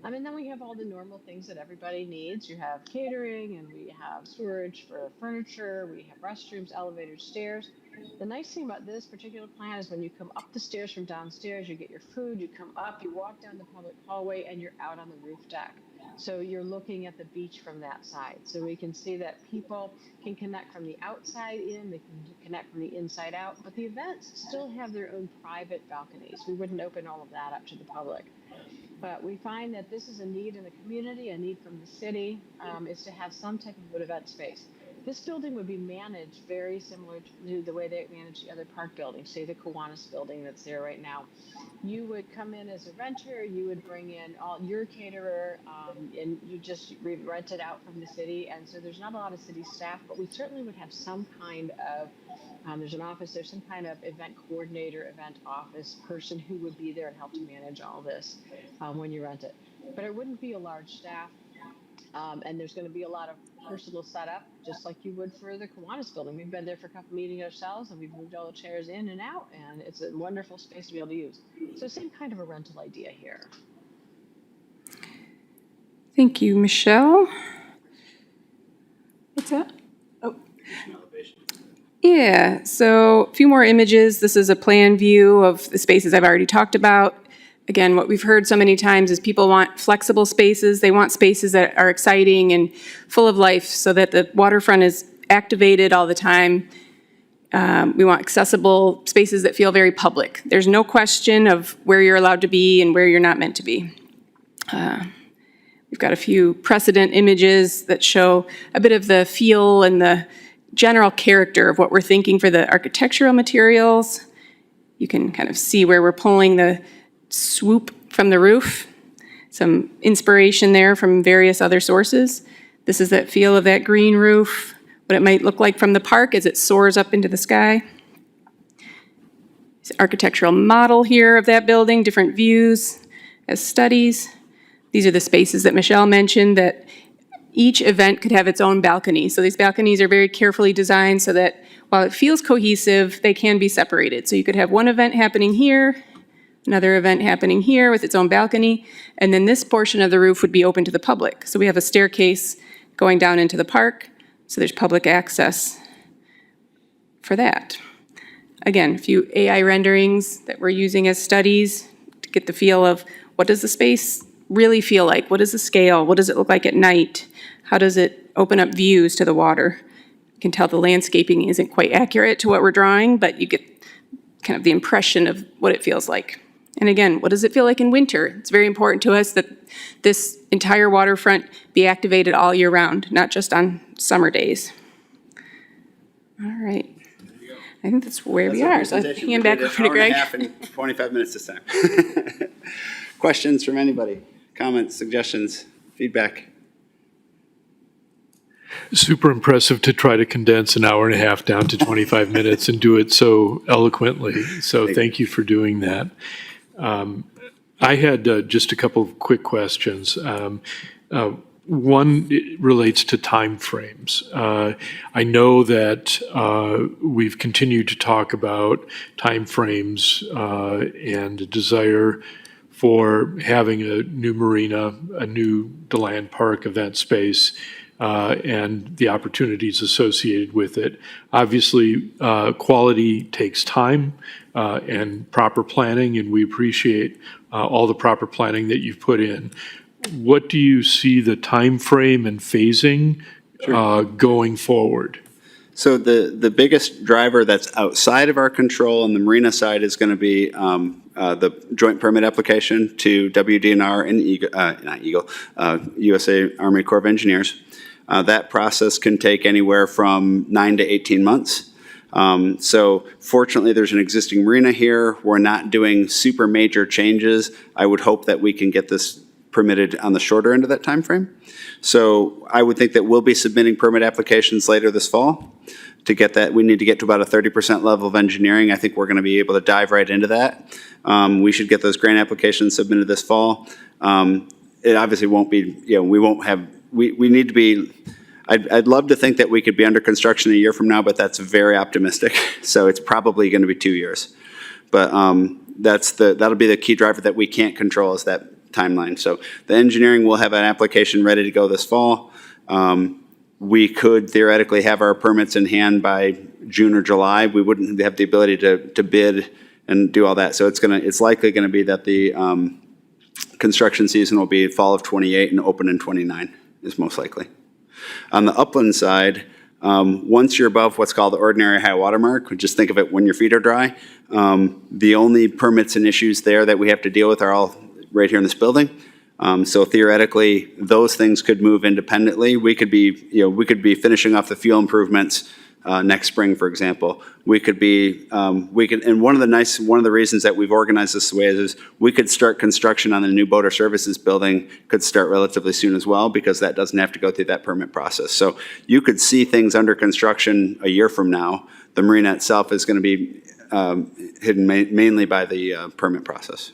And then we have all the normal things that everybody needs. You have catering, and we have storage for furniture. We have restrooms, elevators, stairs. The nice thing about this particular plan is when you come up the stairs from downstairs, you get your food, you come up, you walk down the public hallway, and you're out on the roof deck. So you're looking at the beach from that side. So we can see that people can connect from the outside in, they can connect from the inside out, but the events still have their own private balconies. We wouldn't open all of that up to the public. But we find that this is a need in the community, a need from the city, is to have some type of an event space. This building would be managed very similar to the way they manage the other park buildings, say the Kiwanis building that's there right now. You would come in as a renter, you would bring in all your caterer, and you just rent it out from the city. And so there's not a lot of city staff, but we certainly would have some kind of, there's an office, there's some kind of event coordinator, event office person who would be there and help to manage all this when you rent it. But it wouldn't be a large staff. And there's going to be a lot of personal setup, just like you would for the Kiwanis building. We've been there for a couple meetings ourselves, and we've moved all the chairs in and out, and it's a wonderful space to be able to use. So same kind of a rental idea here. Thank you, Michelle. What's that? Oh. Yeah, so a few more images. This is a plan view of the spaces I've already talked about. Again, what we've heard so many times is people want flexible spaces. They want spaces that are exciting and full of life so that the waterfront is activated all the time. We want accessible spaces that feel very public. There's no question of where you're allowed to be and where you're not meant to be. We've got a few precedent images that show a bit of the feel and the general character of what we're thinking for the architectural materials. You can kind of see where we're pulling the swoop from the roof, some inspiration there from various other sources. This is that feel of that green roof, what it might look like from the park as it soars up into the sky. It's an architectural model here of that building, different views as studies. These are the spaces that Michelle mentioned that each event could have its own balcony. So these balconies are very carefully designed so that while it feels cohesive, they can be separated. So you could have one event happening here, another event happening here with its own balcony, and then this portion of the roof would be open to the public. So we have a staircase going down into the park, so there's public access for that. again, a few AI renderings that we're using as studies to get the feel of what does the space really feel like? What is the scale? What does it look like at night? How does it open up views to the water? You can tell the landscaping isn't quite accurate to what we're drawing, but you get kind of the impression of what it feels like. And again, what does it feel like in winter? It's very important to us that this entire waterfront be activated all year round, not just on summer days. All right. I think that's where we are. So I'll hand back over to Greg. An hour and a half and 25 minutes this time. Questions from anybody? Comments, suggestions, feedback? Super impressive to try to condense an hour and a half down to 25 minutes and do it so eloquently. So thank you for doing that. I had just a couple of quick questions. One relates to timeframes. I know that we've continued to talk about timeframes and a desire for having a new marina, a new DeLand Park event space, and the opportunities associated with it. Obviously, quality takes time and proper planning, and we appreciate all the proper planning that you've put in. What do you see the time frame and phasing going forward? So the biggest driver that's outside of our control on the marina side is going to be the joint permit application to WDNR and USA Army Corps of Engineers. That process can take anywhere from 9 to 18 months. So fortunately, there's an existing marina here. We're not doing super major changes. I would hope that we can get this permitted on the shorter end of that time frame. So I would think that we'll be submitting permit applications later this fall. To get that, we need to get to about a 30% level of engineering. I think we're going to be able to dive right into that. We should get those grant applications submitted this fall. It obviously won't be, we won't have, we need to be, I'd love to think that we could be under construction a year from now, but that's very optimistic. So it's probably going to be 2 years. But that'll be the key driver that we can't control is that timeline. So the engineering will have an application ready to go this fall. We could theoretically have our permits in hand by June or July. We wouldn't have the ability to bid and do all that. So it's likely going to be that the construction season will be fall of 28 and open in 29 is most likely. On the upland side, once you're above what's called the ordinary high water mark, just think of it when your feet are dry, the only permits and issues there that we have to deal with are all right here in this building. So theoretically, those things could move independently. We could be finishing off the fuel improvements next spring, for example. And one of the reasons that we've organized this way is we could start construction on the new boater services building could start relatively soon as well, because that doesn't have to go through that permit process. So you could see things under construction a year from now. The marina itself is going to be hidden mainly by the permit process.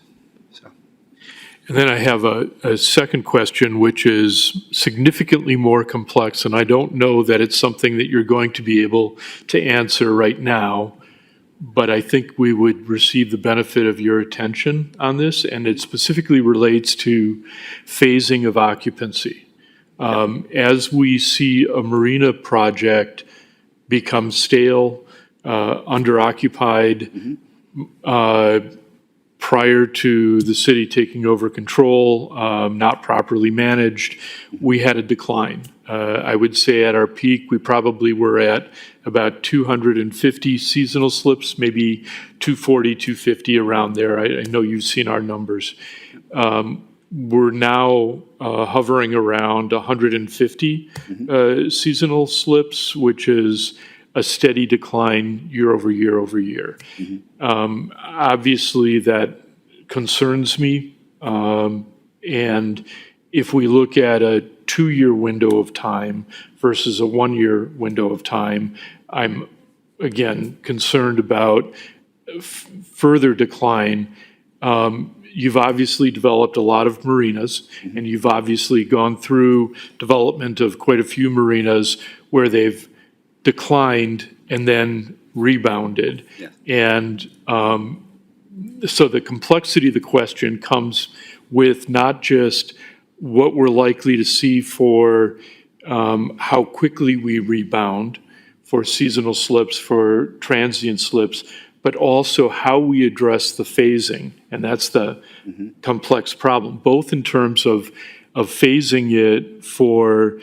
And then I have a second question, which is significantly more complex, and I don't know that it's something that you're going to be able to answer right now, but I think we would receive the benefit of your attention on this, and it specifically relates to phasing of occupancy. As we see a marina project become stale, underoccupied, prior to the city taking over control, not properly managed, we had a decline. I would say at our peak, we probably were at about 250 seasonal slips, maybe 240, 250 around there. I know you've seen our numbers. We're now hovering around 150 seasonal slips, which is a steady decline year over year over year. Obviously, that concerns me. And if we look at a 2-year window of time versus a 1-year window of time, I'm, again, concerned about further decline. You've obviously developed a lot of marinas, and you've obviously gone through development of quite a few marinas where they've declined and then rebounded. Yeah. And so the complexity of the question comes with not just what we're likely to see for how quickly we rebound for seasonal slips, for transient slips, but also how we address the phasing. And that's the complex problem, both in terms of phasing it for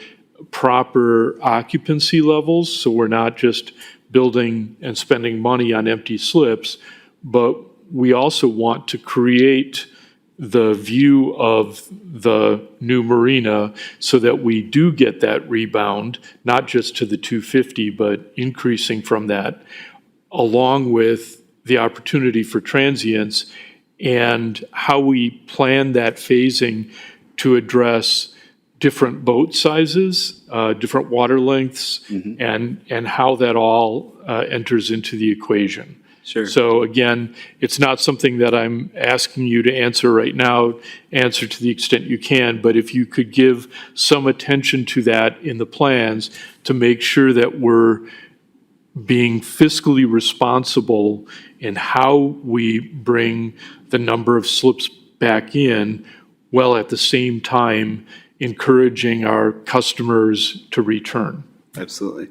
proper occupancy levels, so we're not just building and spending money on empty slips, but we also want to create the view of the new marina so that we do get that rebound, not just to the 250, but increasing from that, along with the opportunity for transients and how we plan that phasing to address different boat sizes, different water lengths, and how that all enters into the equation. Sure. So again, it's not something that I'm asking you to answer right now, answer to the extent you can, but if you could give some attention to that in the plans to make sure that we're being fiscally responsible in how we bring the number of slips back in, while at the same time encouraging our customers to return. Absolutely.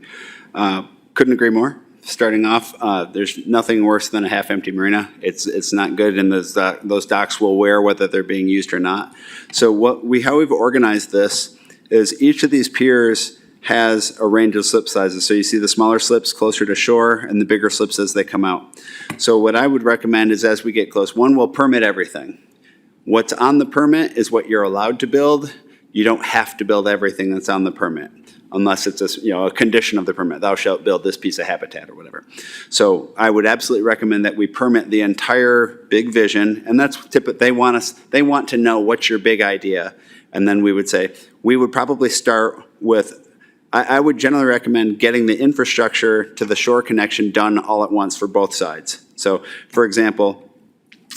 Couldn't agree more. Starting off, there's nothing worse than a half-empty marina. It's not good, and those docks will wear whether they're being used or not. So how we've organized this is each of these piers has a range of slip sizes. So you see the smaller slips closer to shore and the bigger slips as they come out. So what I would recommend is as we get close, one, we'll permit everything. What's on the permit is what you're allowed to build. You don't have to build everything that's on the permit, unless it's a condition of the permit. Thou shalt build this piece of habitat or whatever. So I would absolutely recommend that we permit the entire big vision, and that's typical. They want to know what's your big idea, and then we would say we would probably start with. I would generally recommend getting the infrastructure to the shore connection done all at once for both sides. So, for example,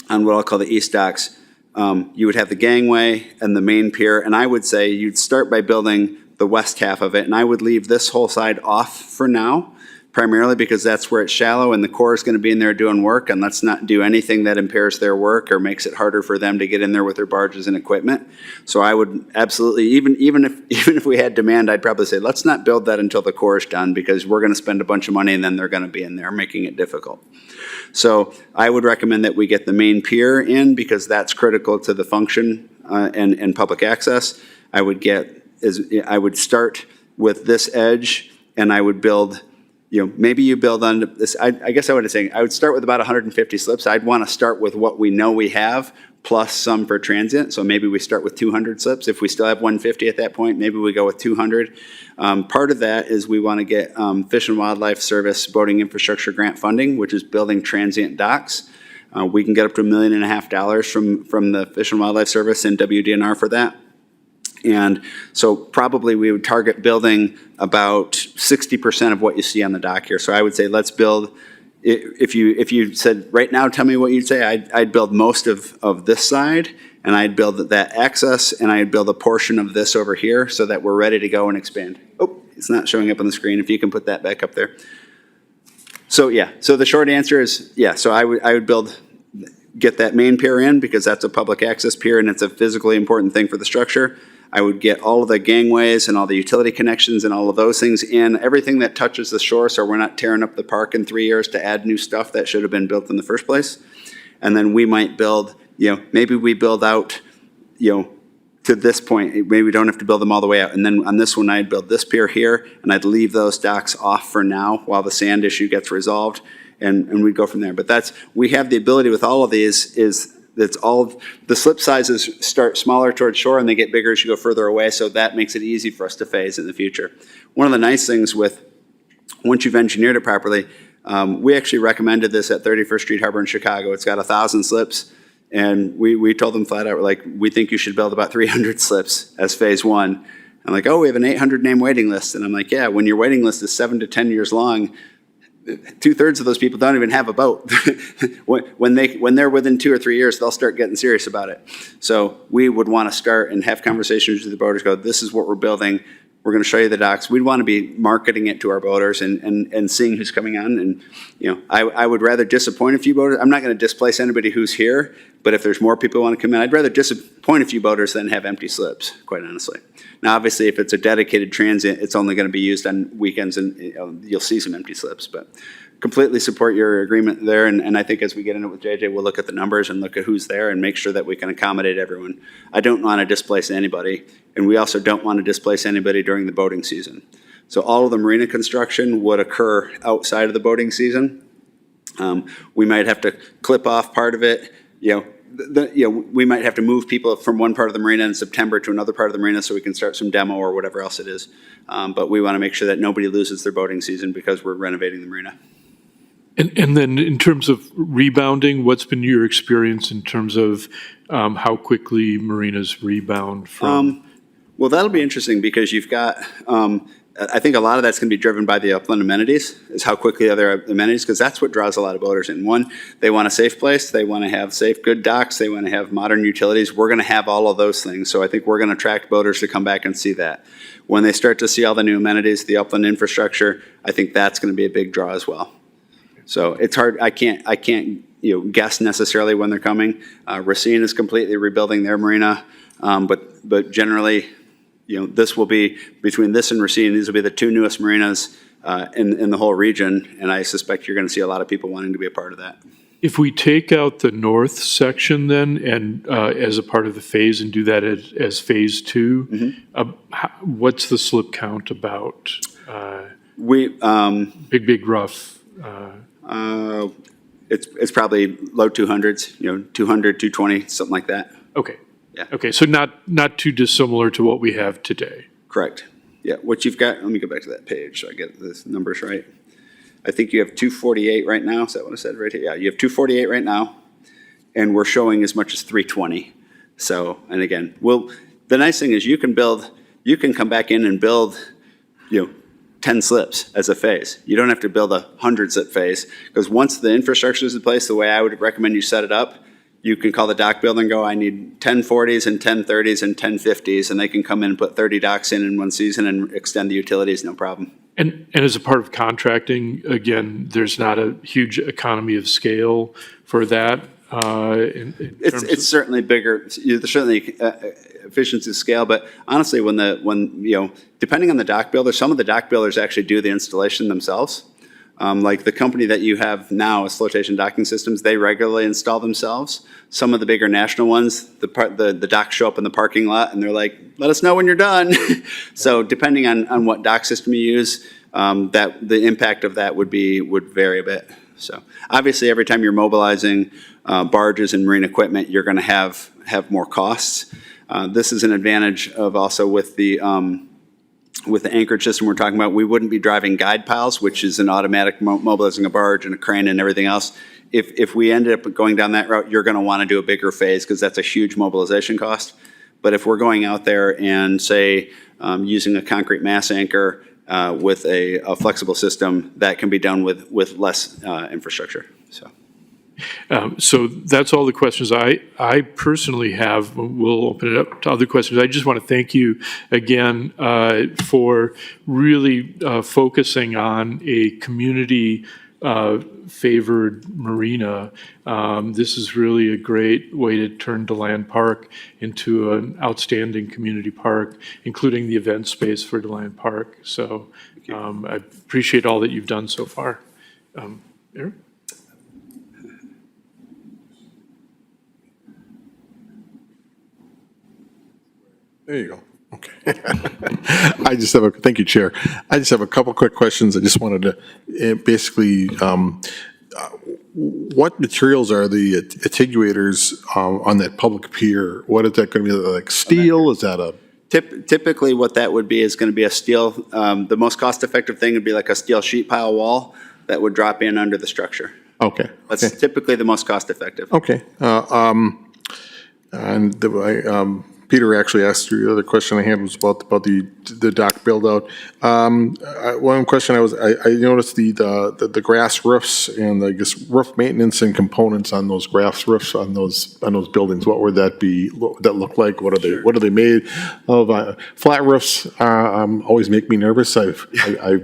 on what I'll call the east docks, you would have the gangway and the main pier, and I would say you'd start by building the west half of it, and I would leave this whole side off for now, primarily because that's where it's shallow and the Corps is going to be in there doing work, and let's not do anything that impairs their work or makes it harder for them to get in there with their barges and equipment. So I would absolutely, even if we had demand, I'd probably say let's not build that until the Corps is done, because we're going to spend a bunch of money and then they're going to be in there making it difficult. So I would recommend that we get the main pier in, because that's critical to the function and public access. I would start with this edge, and I would build, maybe you build on this. I guess I would say I would start with about 150 slips. I'd want to start with what we know we have, plus some for transient. So maybe we start with 200 slips. If we still have 150 at that point, maybe we go with 200. Part of that is we want to get Fish and Wildlife Service Boating Infrastructure Grant funding, which is building transient docks. We can get up to $1.5 million from the Fish and Wildlife Service and WDNR for that. And so probably we would target building about 60% of what you see on the dock here. So I would say let's build, if you said right now, tell me what you'd say, I'd build most of this side, and I'd build that access, and I'd build a portion of this over here so that we're ready to go and expand. Oh, it's not showing up on the screen. If you can put that back up there. So yeah, so the short answer is yeah, so I would get that main pier in, because that's a public access pier and it's a physically important thing for the structure. I would get all of the gangways and all the utility connections and all of those things in, everything that touches the shore, so we're not tearing up the park in 3 years to add new stuff that should have been built in the first place. And then we might build, maybe we build out, to this point, maybe we don't have to build them all the way out. And then on this one, I'd build this pier here, and I'd leave those docks off for now while the sand issue gets resolved, and we'd go from there. But we have the ability with all of these that's all, the slip sizes start smaller towards shore and they get bigger as you go further away, so that makes it easy for us to phase in the future. One of the nice things once you've engineered it properly, we actually recommended this at 31st Street Harbor in Chicago. It's got 1,000 slips, and we told them flat out, we're like, we think you should build about 300 slips as phase one. I'm like, oh, we have an 800 name waiting list. And I'm like, yeah, when your waiting list is 7 to 10 years long, 2/3 of those people don't even have a boat. when they're within 2 or 3 years, they'll start getting serious about it. So we would want to start and have conversations with the boaters, go, this is what we're building. We're going to show you the docks. We'd want to be marketing it to our boaters and seeing who's coming on. And, I would rather disappoint a few boaters. I'm not going to displace anybody who's here, but if there's more people who want to come in, I'd rather disappoint a few boaters than have empty slips, quite honestly. Now, obviously, if it's a dedicated transient, it's only going to be used on weekends, and you'll see some empty slips. But completely support your agreement there, and I think as we get into it with JJ, we'll look at the numbers and look at who's there and make sure that we can accommodate everyone. I don't want to displace anybody, and we also don't want to displace anybody during the boating season. So all of the marina construction would occur outside of the boating season. We might have to clip off part of it, we might have to move people from one part of the marina in September to another part of the marina so we can start some demo or whatever else it is. But we want to make sure that nobody loses their boating season because we're renovating the marina. And then in terms of rebounding, what's been your experience in terms of how quickly marinas rebound from? Well, that'll be interesting because you've got, I think a lot of that's going to be driven by the upland amenities, is how quickly are there amenities, because that's what draws a lot of boaters in. One, they want a safe place, they want to have safe, good docks, they want to have modern utilities. We're going to have all of those things, so I think we're going to attract boaters to come back and see that. When they start to see all the new amenities, the upland infrastructure, I think that's going to be a big draw as well. So it's hard, I can't guess necessarily when they're coming. Racine is completely rebuilding their marina, but generally, this will be, between this and Racine, these will be the two newest marinas in the whole region, and I suspect you're going to see a lot of people wanting to be a part of that. If we take out the north section then, and as a part of the phase and do that as phase two, what's the slip count about? Big rough. It's probably low 200s, 200, 220, something like that. Okay. Yeah. Okay, so not too dissimilar to what we have today. Correct. Yeah, what you've got, let me go back to that page so I get the numbers right. I think you have 248 right now. Is that what I said right here? Yeah, you have 248 right now, and we're showing as much as 320. So, and again, the nice thing is you can come back in and build, 10 slips as a phase. You don't have to build a 100-slip phase, because once the infrastructure is in place, the way I would recommend you set it up, you can call the dock builder and go, I need 10 40s and 10 30s and 10 50s, and they can come in and put 30 docks in one season and extend the utilities, no problem. And as a part of contracting, again, there's not a huge economy of scale for that. It's certainly bigger. There's certainly efficiency of scale, but honestly, depending on the dock builder, some of the dock builders actually do the installation themselves. Like the company that you have now, is Flotation Docking Systems, they regularly install themselves. Some of the bigger national ones, the docks show up in the parking lot and they're like, let us know when you're done. So depending on what dock system you use, that the impact of that would vary a bit. So obviously every time you're mobilizing barges and marine equipment, you're going to have more costs. This is an advantage of also with the anchorage system we're talking about. We wouldn't be driving guide piles, which is an automatic mobilizing a barge and a crane and everything else. If we ended up going down that route, you're going to want to do a bigger phase because that's a huge mobilization cost. But if we're going out there and say using a concrete mass anchor with a flexible system, that can be done with less infrastructure. So that's all the questions I personally have. We'll open it up to other questions. I just want to thank you again for really focusing on a community favored marina. This is really a great way to turn DeLand Park into an outstanding community park, including the event space for DeLand Park. So I appreciate all that you've done so far. Eric? There you go. Okay. Thank you, Chair. I just have a couple quick questions. I just wanted to basically, what materials are the attenuators on that public pier? What is that going to be, like steel? Is that a? Typically what that would be is going to be a steel, the most cost-effective thing would be like a steel sheet pile wall that would drop in under the structure. Okay. That's typically the most cost-effective. Okay. And Peter actually asked you, the other question I had was about the dock build out. One question I noticed the grass roofs and I guess roof maintenance and components on those grass roofs on those buildings. What would that be? What would that look like? What are they made of? Flat roofs always make me nervous. I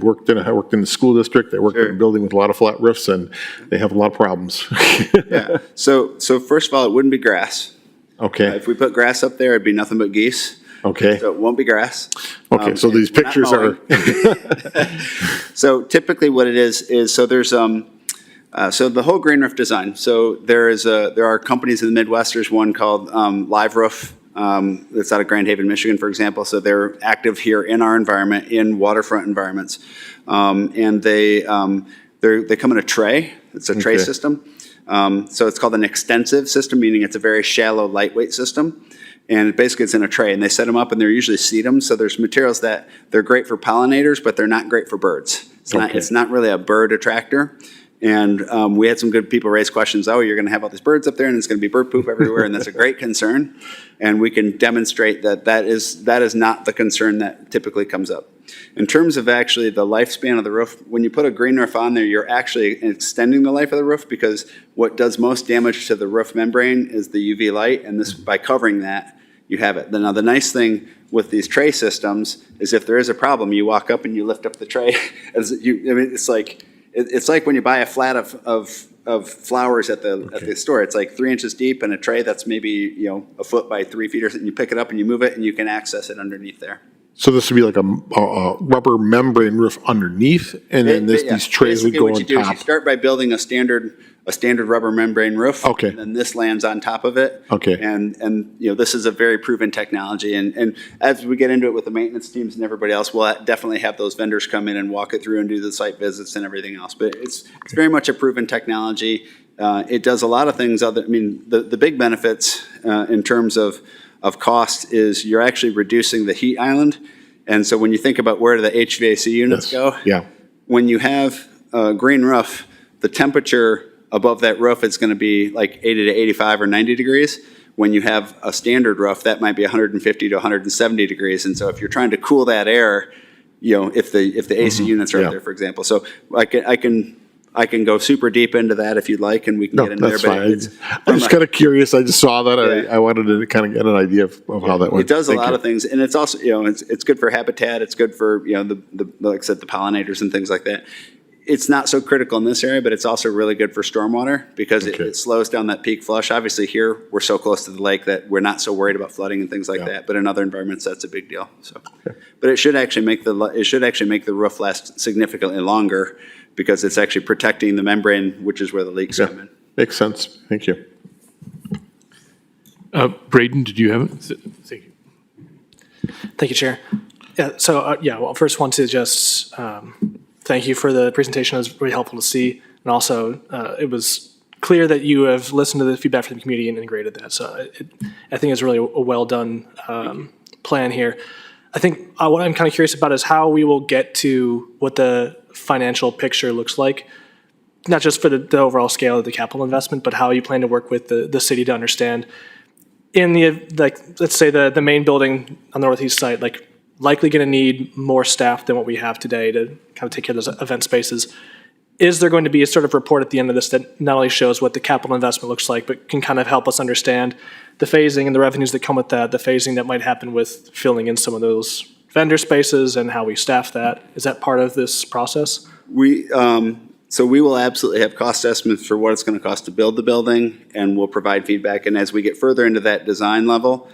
worked in the school district. I worked in a building with a lot of flat roofs, and they have a lot of problems. Yeah. So first of all, it wouldn't be grass. Okay. If we put grass up there, it'd be nothing but geese. Okay. So it won't be grass. Okay. So these we're not pictures are. mowing. So typically what it is so there's so the whole green roof design. So there are companies in the Midwest. There's one called Live Roof. That's out of Grand Haven, Michigan, for example. So they're active here in our environment, in waterfront environments, and they come in a tray. It's a tray system. So it's called an extensive system, meaning it's a very shallow, lightweight system. And basically it's in a tray, and they set them up, and they're usually seed them. So there's materials that they're great for pollinators, but they're not great for birds. It's not really a bird attractor. And we had some good people raise questions, oh, you're going to have all these birds up there, and it's going to be bird poop everywhere, and that's a great concern. And we can demonstrate that is not the concern that typically comes up. In terms of actually the lifespan of the roof, when you put a green roof on there, you're actually extending the life of the roof, because what does most damage to the roof membrane is the UV light, and this, by covering that, you have it. Now, the nice thing with these tray systems is if there is a problem, you walk up and you lift up the tray. It's like when you buy a flat of flowers at the store. It's like 3 inches deep in a tray that's maybe a foot by 3 feet, and you pick it up and you move it, and you can access it underneath there. So this would be like a rubber membrane roof underneath, and then these trays would go on top. What you do is you start by building a standard rubber membrane roof. Okay. And then this lands on top of it. Okay. And this is a very proven technology. And as we get into it with the maintenance teams and everybody else, we'll definitely have those vendors come in and walk it through and do the site visits and everything else. But it's very much a proven technology. It does a lot of things. The big benefits in terms of cost is you're actually reducing the heat island. And so when you think about where do the HVAC units go, when you have a green roof, the temperature above that roof is going to be like 80 to 85 or 90 degrees. When you have a standard roof, that might be 150 to 170 degrees. And so if you're trying to cool that air, if the AC units are up there, for example. So I can go super deep into that if you'd like, and we can get into there. But I'm just kind of curious. I just saw that. I wanted to kind of get an idea of how that went. It does a lot of things, and it's also it's good for habitat. It's good for like I said, the pollinators and things like that. It's not so critical in this area, but it's also really good for stormwater because it slows down that peak flush. Obviously, here we're so close to the lake that we're not so worried about flooding and things like that. But in other environments, that's a big deal. So, but it should actually make the roof last significantly longer, because it's actually protecting the membrane, which is where the leaks come in. Makes sense. Thank you. Braden, did you have it? Thank you. Thank you, Chair. Well, first want to just thank you for the presentation. It was really helpful to see. And also, it was clear that you have listened to the feedback from the community and integrated that. So I think it's really a well-done plan here. I think what I'm kind of curious about is how we will get to what the financial picture looks like, not just for the overall scale of the capital investment, but how you plan to work with the city to understand in let's say the main building on the northeast side, likely going to need more staff than what we have today to kind of take care of those event spaces. Is there going to be a sort of report at the end of this that not only shows what the capital investment looks like, but can kind of help us understand the phasing and the revenues that come with that, the phasing that might happen with filling in some of those vendor spaces and how we staff that? Is that part of this process? So we will absolutely have cost estimates for what it's going to cost to build the building, and we'll provide feedback. And as we get further into that design level,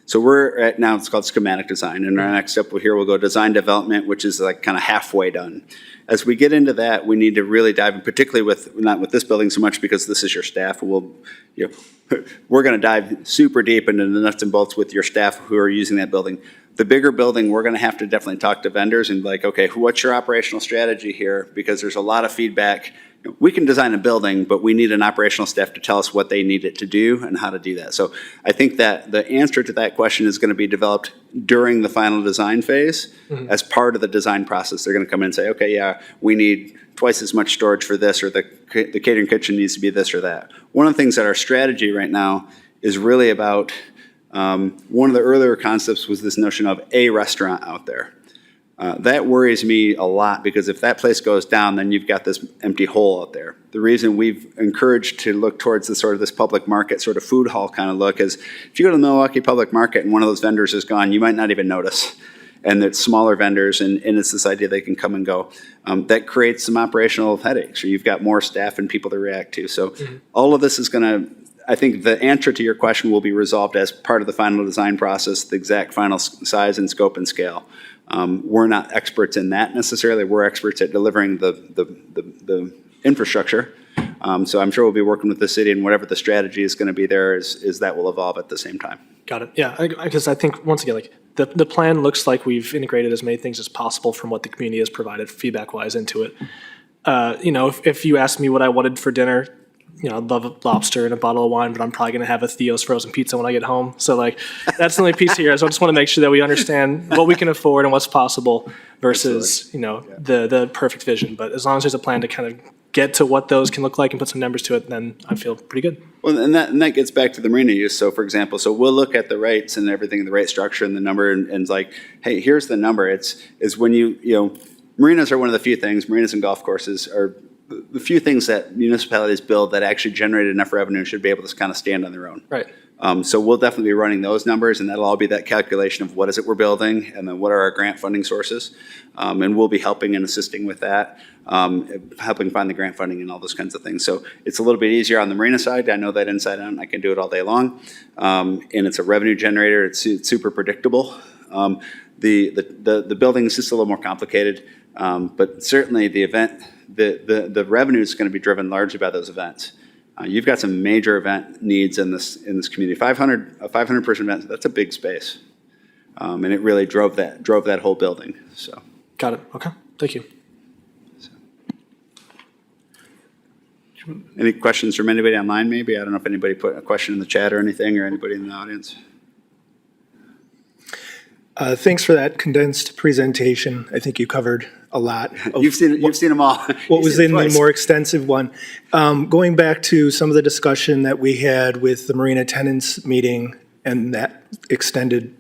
so we're at now, it's called schematic design, and our next step here we'll go design development, which is like kind of halfway done. As we get into that, we need to really dive in, particularly not with this building so much because this is your staff. We're going to dive super deep into the nuts and bolts with your staff who are using that building. The bigger building, we're going to have to definitely talk to vendors and okay, what's your operational strategy here? Because there's a lot of feedback. We can design a building, but we need an operational staff to tell us what they need it to do and how to do that. So I think that the answer to that question is going to be developed during the final design phase as part of the design process. They're going to come in and say, okay, we need twice as much storage for this, or the catering kitchen needs to be this or that. One of the things that our strategy right now is really about One of the earlier concepts was this notion of a restaurant out there. That worries me a lot because if that place goes down, then you've got this empty hole out there. The reason we've encouraged to look towards this public market, sort of food hall kind of look is if you go to the Milwaukee Public Market and one of those vendors is gone, you might not even notice. And it's smaller vendors, and it's this idea they can come and go. That creates some operational headaches, or you've got more staff and people to react to. So all of this is going to, I think the answer to your question will be resolved as part of the final design process, the exact final size and scope and scale. We're not experts in that necessarily. We're experts at delivering the infrastructure. So I'm sure we'll be working with the city, and whatever the strategy is going to be there is that will evolve at the same time. Got it. Yeah, because I think, once again, like, the plan looks like we've integrated as many things as possible from what the community has provided feedback-wise into it. If you asked me what I wanted for dinner, I'd love a lobster and a bottle of wine, but I'm probably going to have a Theo's frozen pizza when I get home. So, that's the only piece here. So I just want to make sure that we understand what we can afford and what's possible versus, the perfect vision. But as long as there's a plan to kind of get to what those can look like and put some numbers to it, then I feel pretty good. Well, and that gets back to the Marina use. So, for example, we'll look at the rates and everything, the rate structure and the number, and it's like, hey, here's the number. It's when marinas are one of the few things, marinas and golf courses are the few things that municipalities build that actually generate enough revenue and should be able to kind of stand on their own. Right. So we'll definitely be running those numbers, and that'll all be that calculation of what is it we're building, and then what are our grant funding sources, and we'll be helping and assisting with that, helping find the grant funding and all those kinds of things. So it's a little bit easier on the Marina side. I know that inside out, and I can do it all day long, and it's a revenue generator. It's super predictable. The building is just a little more complicated, but certainly the event, the revenue is going to be driven largely by those events. You've got some major event needs in this community. 500 person event, that's a big space, and it really drove that whole building. So. Got it. Okay. Thank you. Any questions from anybody online? Maybe I don't know if anybody put a question in the chat or anything, or anybody in the audience. Thanks for that condensed presentation. I think you covered a lot. You've seen them all. What was in the more extensive one. Going back to some of the discussion that we had with the Marina tenants meeting and that extended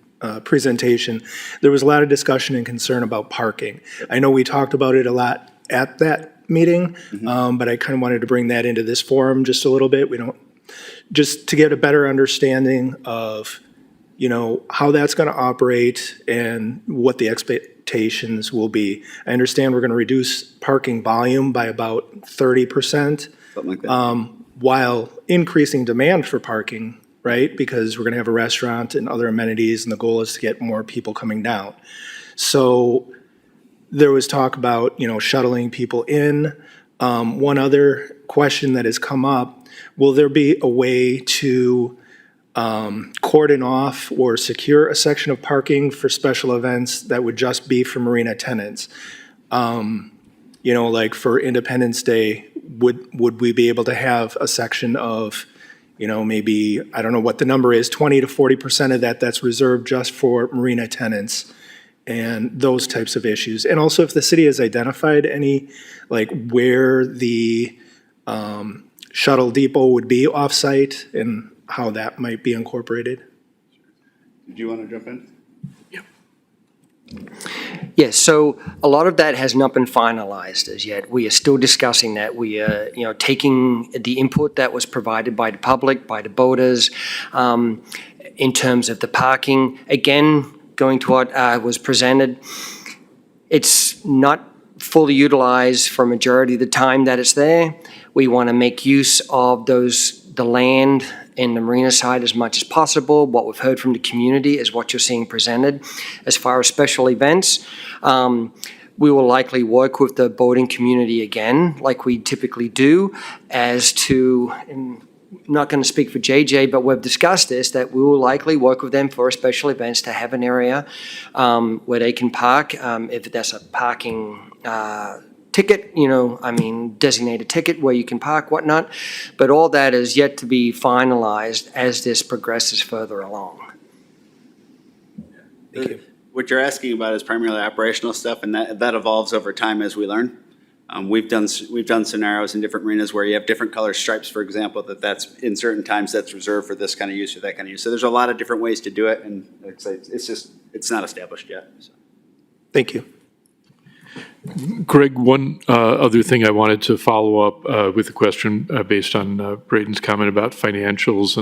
presentation, there was a lot of discussion and concern about parking. I know we talked about it a lot at that meeting, but I kind of wanted to bring that into this forum just a little bit. Just to get a better understanding of how that's going to operate and what the expectations will be. I understand we're going to reduce parking volume by about 30%. Something like that. While increasing demand for parking, right? Because we're going to have a restaurant and other amenities, and the goal is to get more people coming down. So there was talk about, shuttling people in. One other question that has come up, will there be a way to cordon off or secure a section of parking for special events that would just be for Marina tenants? Like for Independence Day, would we be able to have a section of, maybe, I don't know what the number is, 20 to 40% of that's reserved just for Marina tenants and those types of issues? And also if the city has identified any, where the shuttle depot would be off-site and how that might be incorporated. Do you want to jump in? Yes, so a lot of that has not been finalized as yet. We are still discussing that. We are, taking the input that was provided by the public, by the boaters, in terms of the parking. Again, going to what was presented, it's not fully utilized for a majority of the time that it's there. We want to make use of the land in the Marina side as much as possible. What we've heard from the community is what you're seeing presented. As far as special events, we will likely work with the boating community again, like we typically do, as to, I'm not going to speak for JJ, but we've discussed this, that we will likely work with them for special events to have an area where they can park, if that's a parking ticket, designated ticket where you can park, whatnot. But all that is yet to be finalized as this progresses further along. What you're asking about is primarily operational stuff, and that evolves over time as we learn. We've done scenarios in different marinas where you have different color stripes, for example, that's in certain times that's reserved for this kind of use or that kind of use. So there's a lot of different ways to do it, and it's not established yet. So. Thank you. Greg, one other thing I wanted to follow up with a question based on Braden's comment about financials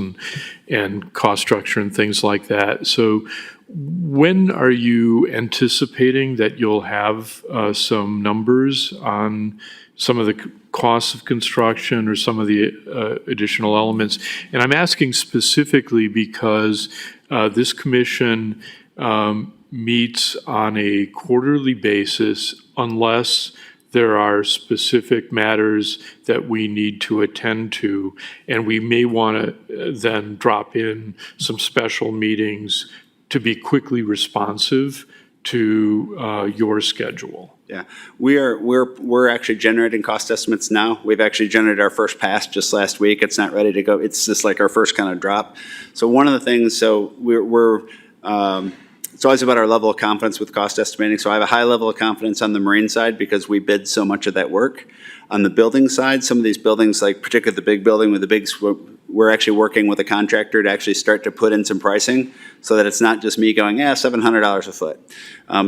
and cost structure and things like that. So when are you anticipating that you'll have some numbers on some of the costs of construction or some of the additional elements? And I'm asking specifically because this commission meets on a quarterly basis unless there are specific matters that we need to attend to, and we may want to then drop in some special meetings to be quickly responsive to your schedule. Yeah, we're actually generating cost estimates now. We've actually generated our first pass just last week. It's not ready to go. It's just like our first kind of drop. So one of the things, it's always about our level of confidence with cost estimating. So I have a high level of confidence on the marine side because we bid so much of that work. On the building side, some of these buildings, like particularly the big building with the big, we're actually working with a contractor to actually start to put in some pricing so that it's not just me going, $700 a foot.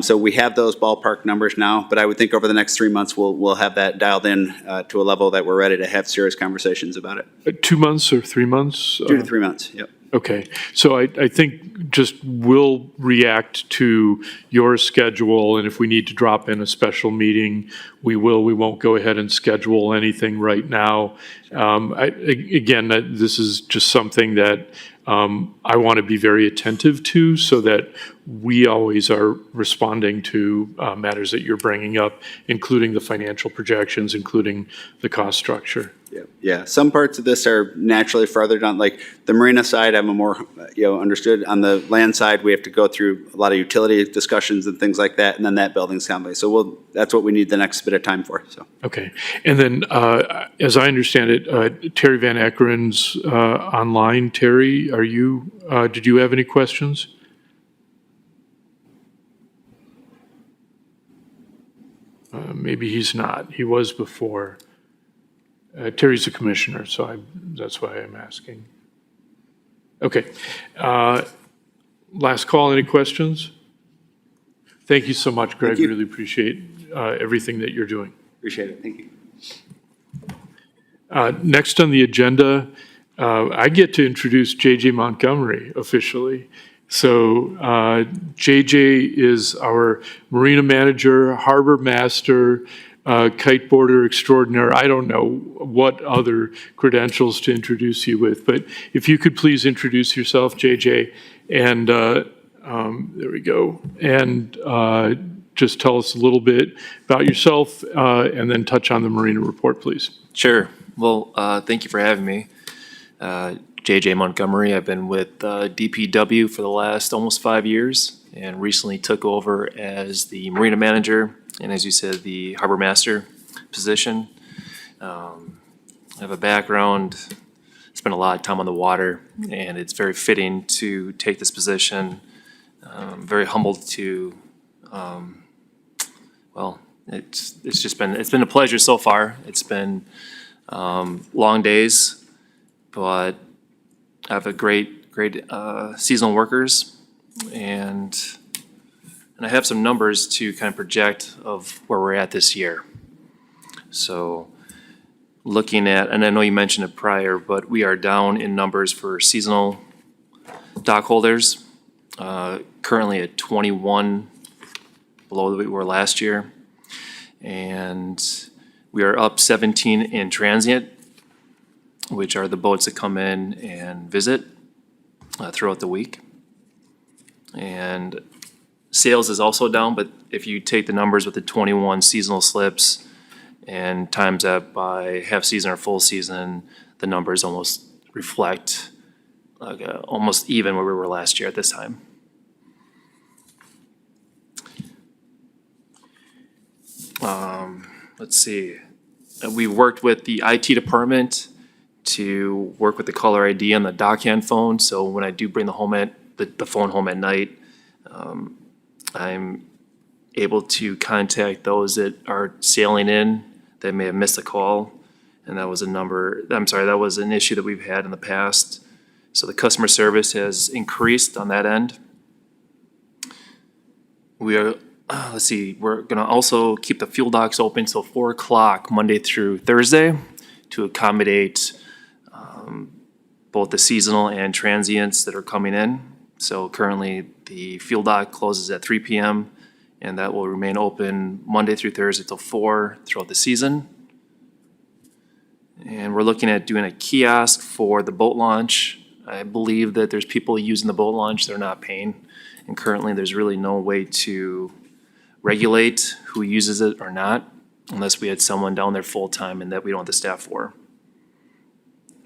So we have those ballpark numbers now, but I would think over the next 3 months, we'll have that dialed in to a level that we're ready to have serious conversations about it. 2 months or 3 months? 2 to 3 months, yep. Okay, so I think just we'll react to your schedule, and if we need to drop in a special meeting, we will. We won't go ahead and schedule anything right now. Again, this is just something that I want to be very attentive to so that we always are responding to matters that you're bringing up, including the financial projections, including the cost structure. Yeah. Some parts of this are naturally farther down, like the marina side, I'm a more, understood. On the land side, we have to go through a lot of utility discussions and things like that, and then that building's complex. So that's what we need the next bit of time for, so. Okay. And then, as I understand it, Terry Van Eckeren's online. Terry, did you have any questions? Maybe he's not. He was before. Terry's a commissioner, so that's why I'm asking. Okay. Last call, any questions? Thank you so much, Greg. Really appreciate everything that you're doing. Appreciate it. Thank you. Next on the agenda, I get to introduce JJ Montgomery officially. So JJ is our marina manager, harbor master, kiteboarder extraordinaire. I don't know what other credentials to introduce you with, but if you could please introduce yourself, JJ, and there we go, and just tell us a little bit about yourself, and then touch on the Marina report, please. Sure. Well, thank you for having me. JJ Montgomery. I've been with DPW for the last almost 5 years and recently took over as the marina manager and, as you said, the harbor master position. I have a background, spent a lot of time on the water, and it's very fitting to take this position. Very humbled to, it's been a pleasure so far. It's been long days, but I have a great seasonal workers, and I have some numbers to kind of project of where we're at this year. So looking at, and I know you mentioned it prior, but we are down in numbers for seasonal dock holders, currently at 21 below what we were last year. And we are up 17 in transient, which are the boats that come in and visit throughout the week. And sales is also down, but if you take the numbers with the 21 seasonal slips and times that by half season or full season, the numbers almost reflect like almost even where we were last year at this time. Let's see. We worked with the IT department to work with the caller ID on the dockhand phone. So when I do bring the phone home at night, I'm able to contact those that are sailing in they may have missed a call. And that was that was an issue that we've had in the past. So the customer service has increased on that end. We are, we're gonna also keep the fuel docks open till 4 o'clock Monday through Thursday to accommodate both the seasonal and transients that are coming in. So currently, the fuel dock closes at 3 p.m. and that will remain open Monday through Thursday till 4 throughout the season. And we're looking at doing a kiosk for the boat launch. I believe that there's people using the boat launch that are not paying. And currently, there's really no way to regulate who uses it or not, unless we had someone down there full-time and that we don't have the staff for.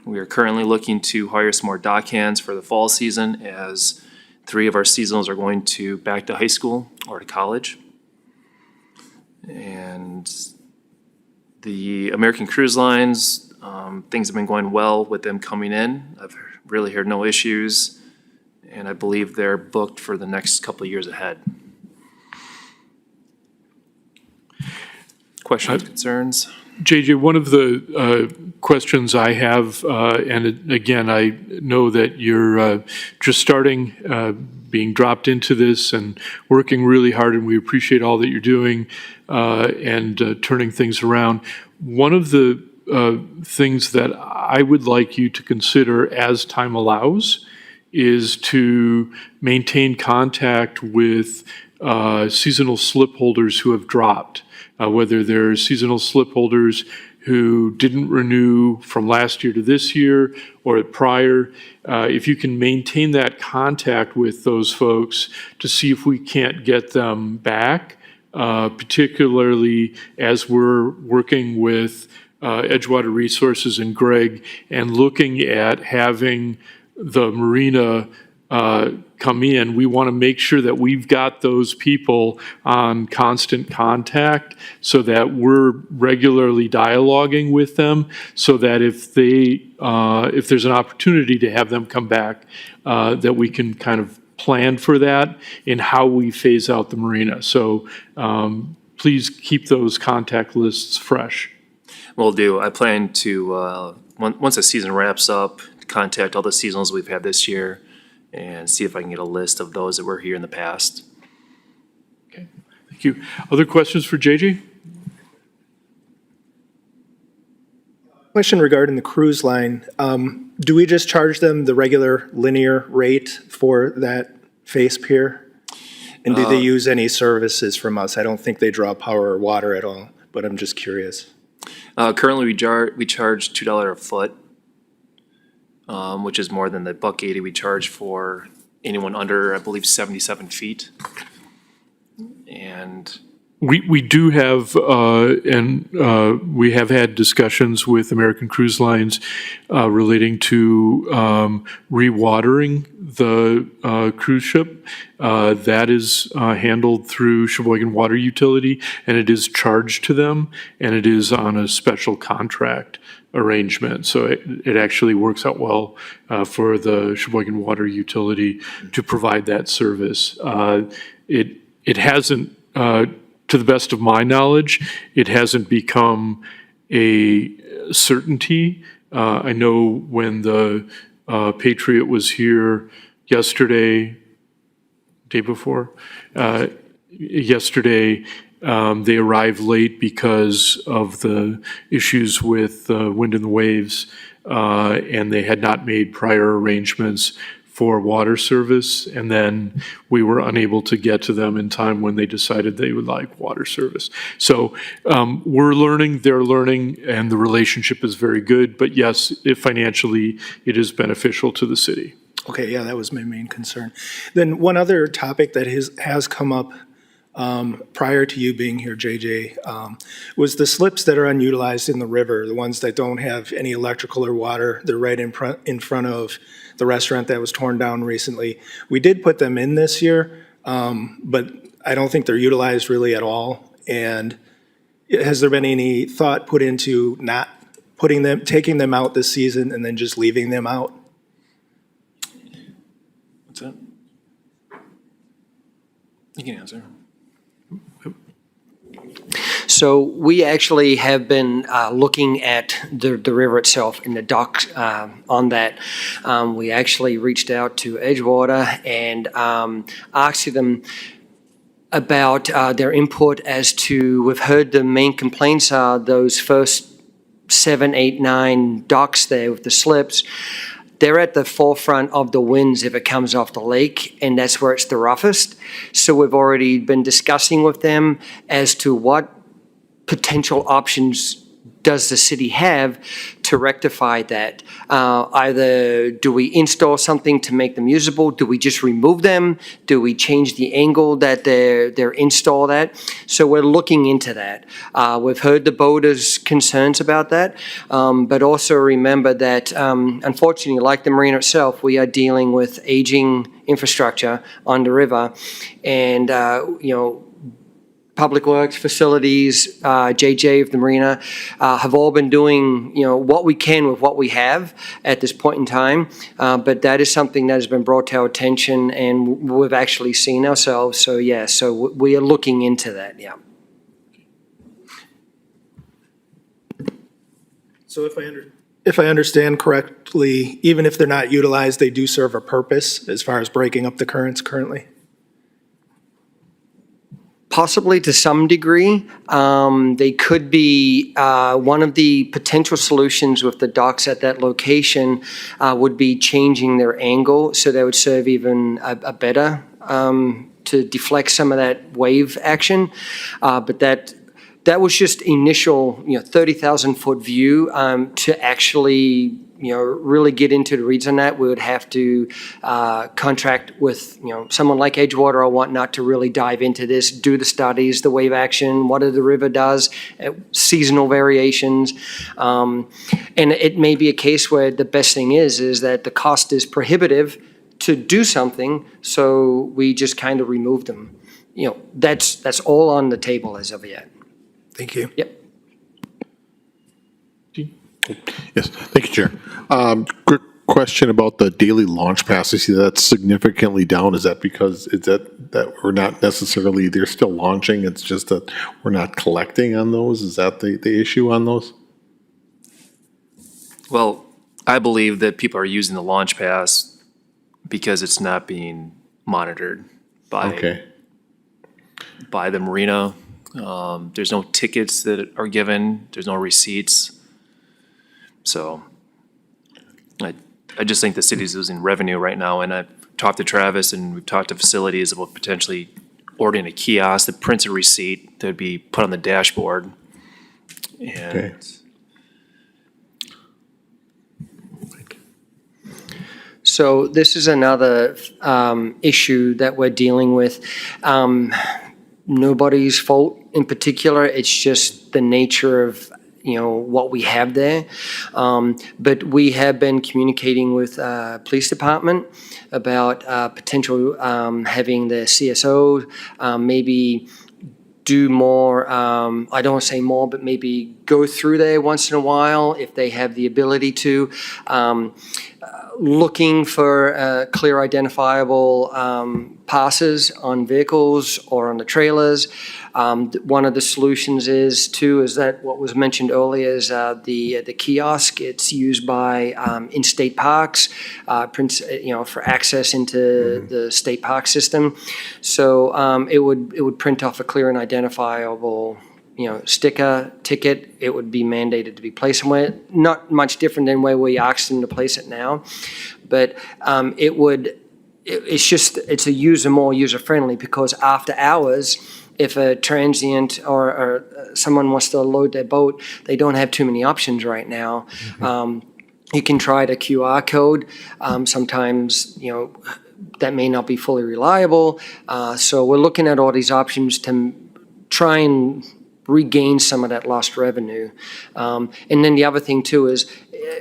We are currently looking to hire some more dock hands for the fall season, as 3 of our seasonals are going back to high school or to college. And the American Cruise Lines, things have been going well with them coming in. I've really heard no issues, and I believe they're booked for the next couple of years ahead. Questions, concerns? JJ, one of the questions I have, and again, I know that you're just starting, being dropped into this and working really hard, and we appreciate all that you're doing and turning things around. One of the things that I would like you to consider as time allows is to maintain contact with seasonal slip holders who have dropped. Whether they're seasonal slip holders who didn't renew from last year to this year or prior, if you can maintain that contact with those folks to see if we can't get them back, particularly as we're working with Edgewater Resources and Greg and looking at having the Marina come in, we want to make sure that we've got those people on constant contact so that we're regularly dialoguing with them, so that if there's an opportunity to have them come back, that we can kind of plan for that in how we phase out the Marina. So please keep those contact lists fresh. Will do. I plan to, once the season wraps up, contact all the seasonals we've had this year and see if I can get a list of those that were here in the past. Okay, thank you. Other questions for JJ? Question regarding the cruise line. Do we just charge them the regular linear rate for that face pier? And do they use any services from us? I don't think they draw power or water at all, but I'm just curious. Currently, we charge $2 a foot, which is more than the $1.80 we charge for anyone under, I believe, 77 feet. And We do have, we have had discussions with American Cruise Lines relating to rewatering the cruise ship. That is handled through Sheboygan Water Utility, and it is charged to them, and it is on a special contract arrangement. So it actually works out well for the Sheboygan Water Utility to provide that service. It hasn't, to the best of my knowledge, it hasn't become a certainty. I know when the Patriot was here yesterday, day before, yesterday, they arrived late because of the issues with wind and the waves, and they had not made prior arrangements for water service, and then we were unable to get to them in time when they decided they would like water service. So we're learning, they're learning, and the relationship is very good, but yes, financially, it is beneficial to the city. Okay, yeah, that was my main concern. Then one other topic that has come up prior to you being here, JJ, was the slips that are unutilized in the river, the ones that don't have any electrical or water. They're right in front of the restaurant that was torn down recently. We did put them in this year, but I don't think they're utilized really at all. And has there been any thought put into not taking them out this season and then just leaving them out? what's that? You can answer. So we actually have been looking at the river itself and the docks on that. We actually reached out to Edgewater and asked them about their input as to, we've heard the main complaints are those first 7, 8, 9 docks there with the slips. They're at the forefront of the winds if it comes off the lake, and that's where it's the roughest. So we've already been discussing with them as to what potential options does the city have to rectify that. Either do we install something to make them usable? Do we just remove them? Do we change the angle that they're installed at? So we're looking into that. We've heard the boaters' concerns about that, but also remember that unfortunately, like the marina itself, we are dealing with aging infrastructure on the river, and Public Works, facilities, JJ of the Marina, have all been doing, what we can with what we have at this point in time. But that is something that has been brought to our attention and we've actually seen ourselves. So yeah, so we are looking into that, yeah. So if I understand correctly, even if they're not utilized, they do serve a purpose as far as breaking up the currents currently? Possibly to some degree. They could be, one of the potential solutions with the docks at that location would be changing their angle so they would serve even a better to deflect some of that wave action. But that was just initial, 30,000 foot view. To actually, really get into the reads on that, we would have to contract with, someone like Edgewater or whatnot to really dive into this, do the studies, the wave action, what the river does, seasonal variations. And it may be a case where the best thing is that the cost is prohibitive to do something, so we just kind of remove them. That's all on the table as of yet. Thank you. Yep. Yes, thank you, Chair. Quick question about the daily launch pass. I see that's significantly down. Is that because that we're not necessarily, they're still launching, it's just that we're not collecting on those? Is that the issue on those? Well, I believe that people are using the launch pass because it's not being monitored by the marina. There's no tickets that are given. There's no receipts. So I just think the city's losing revenue right now. And I've talked to Travis and we've talked to facilities about potentially ordering a kiosk that prints a receipt that would be put on the dashboard. And So this is another issue that we're dealing with. Nobody's fault in particular. It's just the nature of what we have there. But we have been communicating with police department about potential having the CSO maybe do more, I don't want to say more, but maybe go through there once in a while if they have the ability to. Looking for clear identifiable passes on vehicles or on the trailers. One of the solutions is that what was mentioned earlier is the kiosk. It's used by in state parks, for access into the state park system. So it would print off a clear and identifiable sticker, ticket. It would be mandated to be placed somewhere. Not much different than where we asked them to place it now, but it's more user-friendly because after hours, if a transient or someone wants to load their boat, they don't have too many options right now. You can try the QR code. Sometimes, that may not be fully reliable. So we're looking at all these options to try and regain some of that lost revenue. And then the other thing too is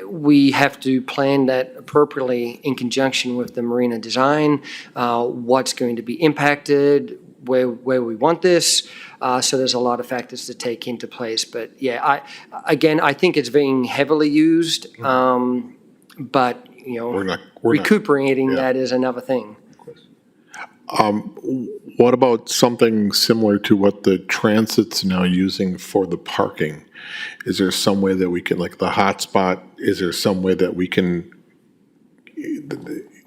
we have to plan that appropriately in conjunction with the marina design, what's going to be impacted, where we want this. So there's a lot of factors to take into place. But yeah, I think it's being heavily used, but We're not recuperating that is another thing. What about something similar to what the transit's now using for the parking? Is there some way that we can, like the hotspot, is there some way that we can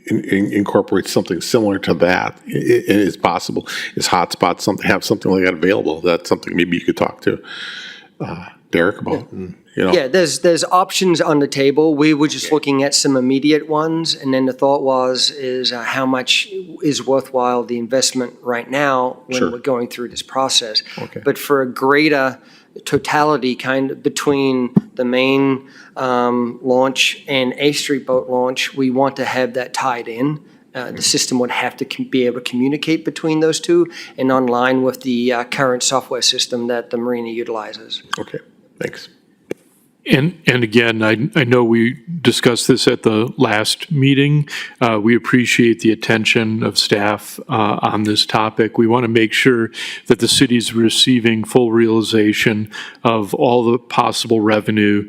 incorporate something similar to that? It is possible. Is hotspot something, have something like that available? That's something maybe you could talk to Derek about, and, you know? Yeah, there's options on the table. We were just looking at some immediate ones, and then the thought is how much is worthwhile the investment right now when Sure. we're going through this process. Okay. But for a greater totality kind of between the main launch and A Street boat launch, we want to have that tied in. The system would have to be able to communicate between those two and online with the current software system that the Marina utilizes. Okay, thanks. And again, I know we discussed this at the last meeting. We appreciate the attention of staff on this topic. We want to make sure that the city's receiving full realization of all the possible revenue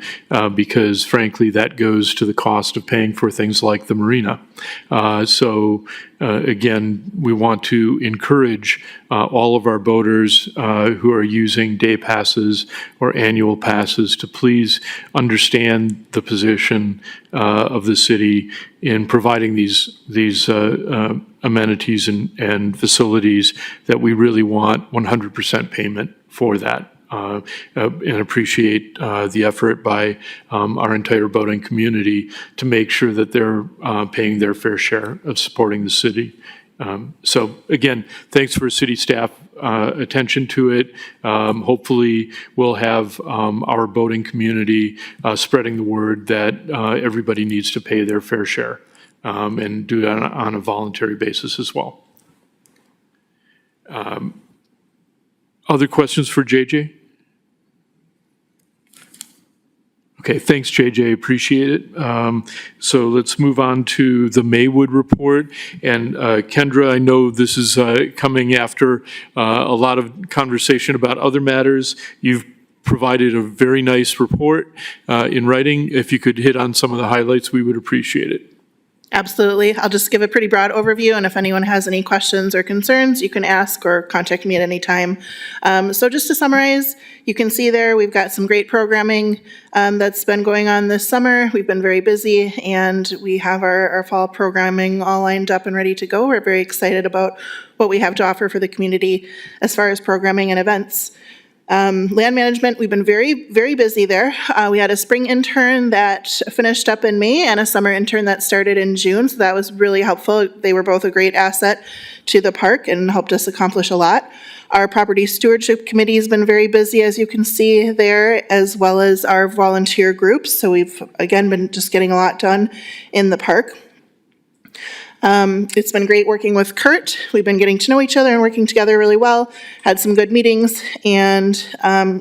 because frankly, that goes to the cost of paying for things like the marina. So again, we want to encourage all of our boaters who are using day passes or annual passes to please understand the position of the city in providing these amenities and facilities that we really want 100% payment for that. And appreciate the effort by our entire boating community to make sure that they're paying their fair share of supporting the city. So again, thanks for city staff attention to it. Hopefully, we'll have our boating community spreading the word that everybody needs to pay their fair share and do that on a voluntary basis as well. Other questions for JJ? Okay, thanks, JJ. Appreciate it. So let's move on to the Maywood report. And Kendra, I know this is coming after a lot of conversation about other matters. You've provided a very nice report in writing. If you could hit on some of the highlights, we would appreciate it. Absolutely. I'll just give a pretty broad overview, and if anyone has any questions or concerns, you can ask or contact me at any time. So just to summarize, you can see there we've got some great programming that's been going on this summer. We've been very busy, and we have our fall programming all lined up and ready to go. We're very excited about what we have to offer for the community as far as programming and events. Land management, we've been very, very busy there. We had a spring intern that finished up in May and a summer intern that started in June, so that was really helpful. They were both a great asset to the park and helped us accomplish a lot. Our property stewardship committee has been very busy, as you can see there, as well as our volunteer groups. So we've, again, been just getting a lot done in the park. It's been great working with Kurt. We've been getting to know each other and working together really well. Had some good meetings, and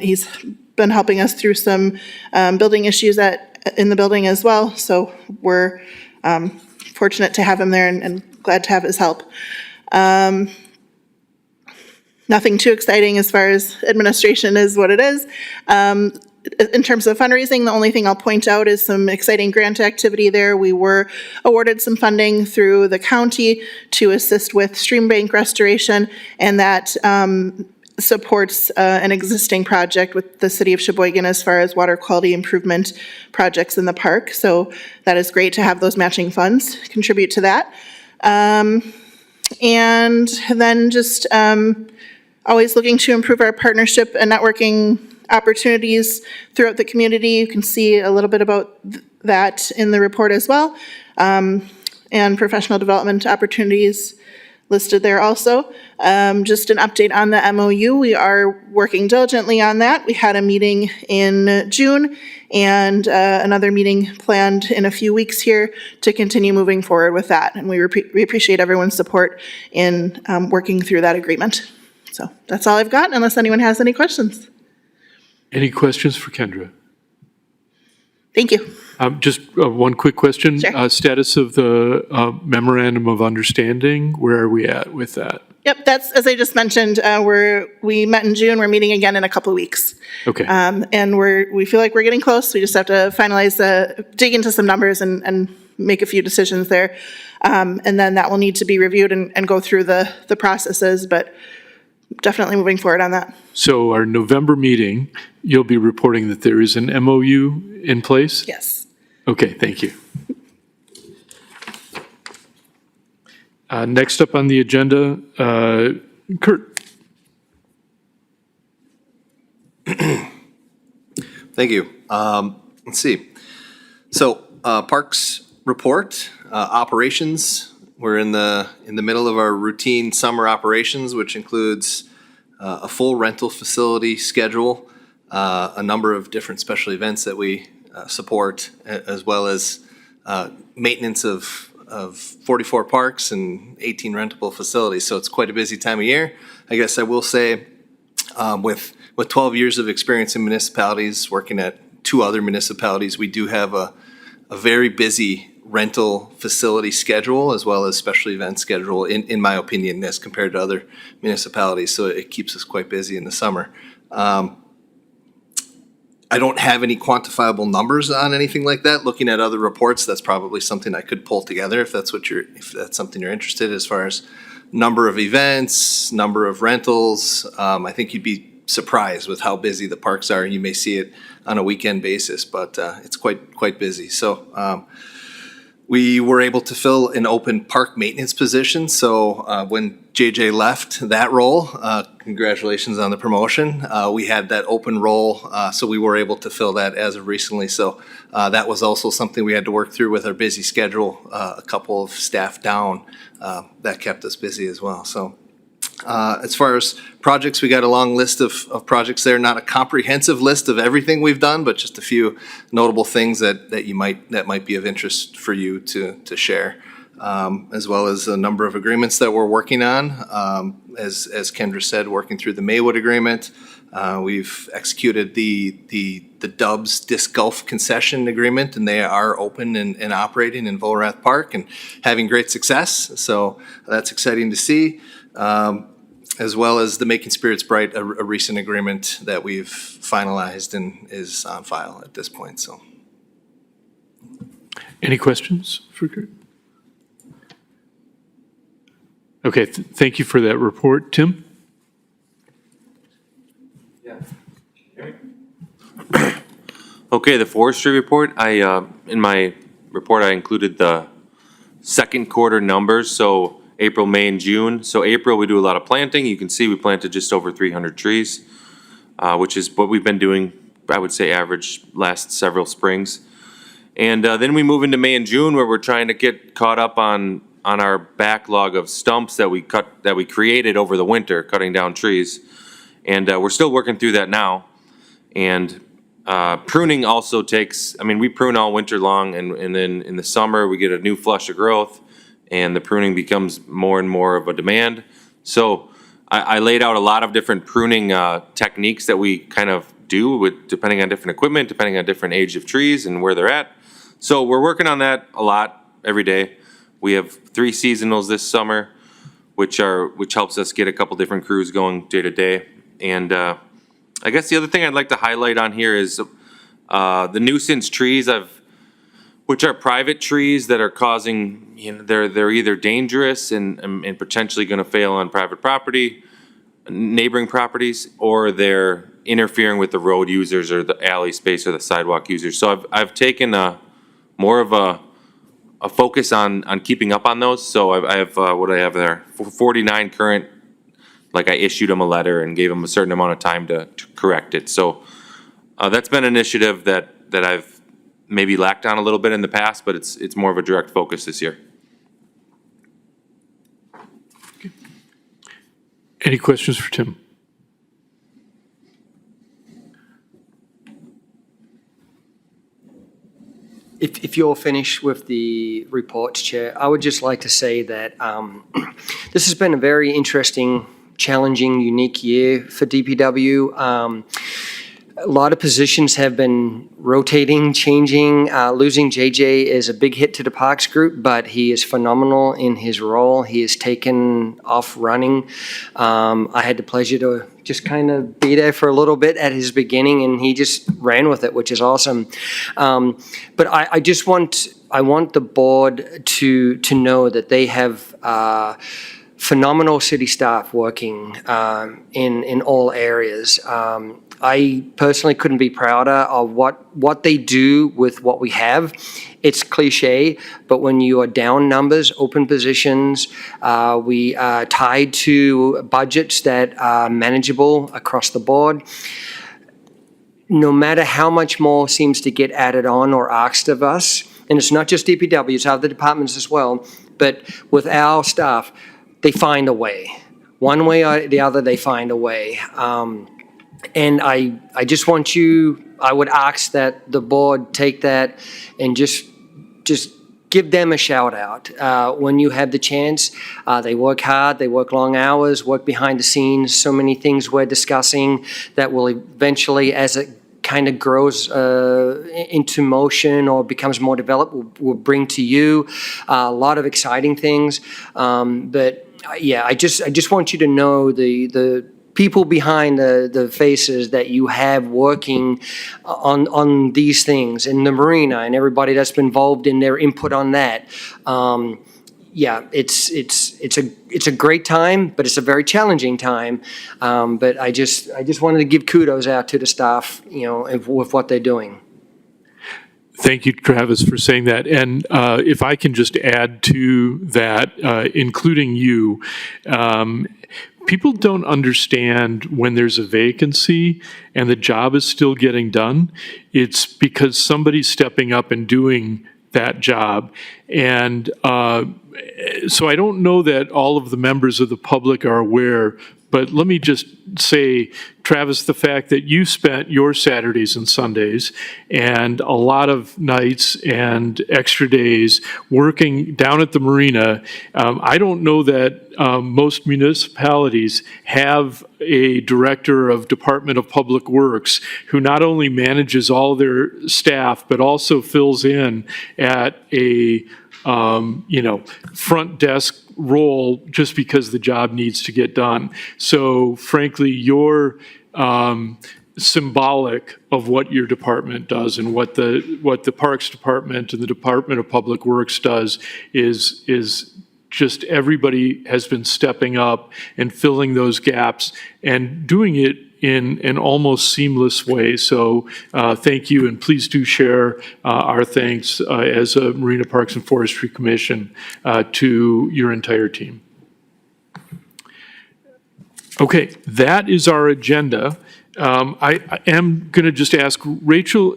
he's been helping us through some building issues in the building as well. So we're fortunate to have him there and glad to have his help. Nothing too exciting as far as administration is what it is. In terms of fundraising, the only thing I'll point out is some exciting grant activity there. We were awarded some funding through the county to assist with stream bank restoration, and that supports an existing project with the city of Sheboygan as far as water quality improvement projects in the park. So that is great to have those matching funds contribute to that. And then just always looking to improve our partnership and networking opportunities throughout the community. You can see a little bit about that in the report as well. And professional development opportunities listed there also. Just an update on the MOU. We are working diligently on that. We had a meeting in June and another meeting planned in a few weeks here to continue moving forward with that. And we appreciate everyone's support in working through that agreement. So that's all I've got, unless anyone has any questions. Any questions for Kendra? Thank you. Just one quick question. Sure. Status of the memorandum of understanding, where are we at with that? Yep, that's, as I just mentioned, we met in June, we're meeting again in a couple of weeks. Okay. And we feel like we're getting close, we just have to finalize dig into some numbers and make a few decisions there. And then that will need to be reviewed and go through the processes, but definitely moving forward on that. So our November meeting, you'll be reporting that there is an MOU in place? Yes. Okay, thank you. Next up on the agenda, Kurt. Thank you. Let's see. So Parks report, operations. We're in the middle of our routine summer operations, which includes a full rental facility schedule, a number of different special events that we support, as well as maintenance of 44 parks and 18 rentable facilities. So it's quite a busy time of year. I guess I will say, with 12 years of experience in municipalities, working at 2 other municipalities, we do have a very busy rental facility schedule as well as special event schedule, in my opinion, as compared to other municipalities. So it keeps us quite busy in the summer. I don't have any quantifiable numbers on anything like that. Looking at other reports, that's probably something I could pull together if that's something you're interested in, as far as number of events, number of rentals. I think you'd be surprised with how busy the parks are. You may see it on a weekend basis, but it's quite busy. So we were able to fill an open park maintenance position. So when JJ left that role, congratulations on the promotion. We had that open role, so we were able to fill that as of recently. So that was also something we had to work through with our busy schedule. A couple of staff down, that kept us busy as well. So as far as projects, we got a long list of projects there. Not a comprehensive list of everything we've done, but just a few notable things that might be of interest for you to share, as well as a number of agreements that we're working on. As Kendra said, working through the Maywood agreement. We've executed the Dubs Disc Golf Concession Agreement, and they are open and operating in Volrath Park and having great success. So that's exciting to see. As well as the Making Spirits Bright, a recent agreement that we've finalized and is on file at this point. So, Any questions for Kurt? Okay, thank you for that report. Tim? Okay, the forestry report, in my report, I included the second quarter numbers, so April, May, and June. So April, we do a lot of planting. You can see we planted just over 300 trees, which is what we've been doing, I would say, average last several springs. And then we move into May and June, where we're trying to get caught up on our backlog of stumps that we created over the winter, cutting down trees. And we're still working through that now. And pruning also takes, we prune all winter long, and then in the summer, we get a new flush of growth, and the pruning becomes more and more of a demand. So I laid out a lot of different pruning techniques that we kind of do depending on different equipment, depending on different age of trees and where they're at. So we're working on that a lot every day. We have 3 seasonals this summer, which helps us get a couple different crews going day to day. And I guess the other thing I'd like to highlight on here is the nuisance trees, which are private trees that are causing, they're either dangerous and potentially going to fail on private property, neighboring properties, or they're interfering with the road users or the alley space or the sidewalk users. So I've taken more of a focus on keeping up on those. So I have what I have there, 49 current. Like I issued them a letter and gave them a certain amount of time to correct it. So that's been an initiative that I've maybe lacked on a little bit in the past, but it's more of a direct focus this year. Okay. Any questions for Tim? If you're finished with the reports, Chair, I would just like to say that this has been a very interesting, challenging, unique year for DPW. a lot of positions have been rotating, changing. Losing JJ is a big hit to the Parks group, but he is phenomenal in his role. He has taken off running. I had the pleasure to just kind of be there for a little bit at his beginning, and he just ran with it, which is awesome. But I want the board to know that they have phenomenal city staff working in all areas. I personally couldn't be prouder of what they do with what we have. It's cliche, but when you are down numbers, open positions, we are tied to budgets that are manageable across the board. No matter how much more seems to get added on or asked of us, and it's not just DPW, it's other departments as well, but with our staff, they find a way. One way or the other, they find a way. And I just want I would ask that the board take that and just give them a shout out. When you have the chance, they work hard, they work long hours, work behind the scenes, so many things we're discussing that will eventually, as it kind of grows into motion or becomes more developed, will bring to you a lot of exciting things. But yeah, I just want you to know the people behind the faces that you have working on these things, and the Marina and everybody that's been involved in their input on that. Yeah, it's a great time, but it's a very challenging time. But I just wanted to give kudos out to the staff, with what they're doing. Thank you, Travis, for saying that. And if I can just add to that, including you, people don't understand when there's a vacancy and the job is still getting done. It's because somebody's stepping up and doing that job. And so I don't know that all of the members of the public are aware, but let me just say, Travis, the fact that you spent your Saturdays and Sundays and a lot of nights and extra days working down at the Marina, I don't know that most municipalities have a director of Department of Public Works who not only manages all their staff, but also fills in at a front desk role just because the job needs to get done. So frankly, you're symbolic of what your department does, and what the Parks Department and the Department of Public Works does is just everybody has been stepping up and filling those gaps and doing it in an almost seamless way. So thank you, and please do share our thanks as a Marina Parks and Forestry Commission to your entire team. Okay, that is our agenda. I am going to just ask Rachel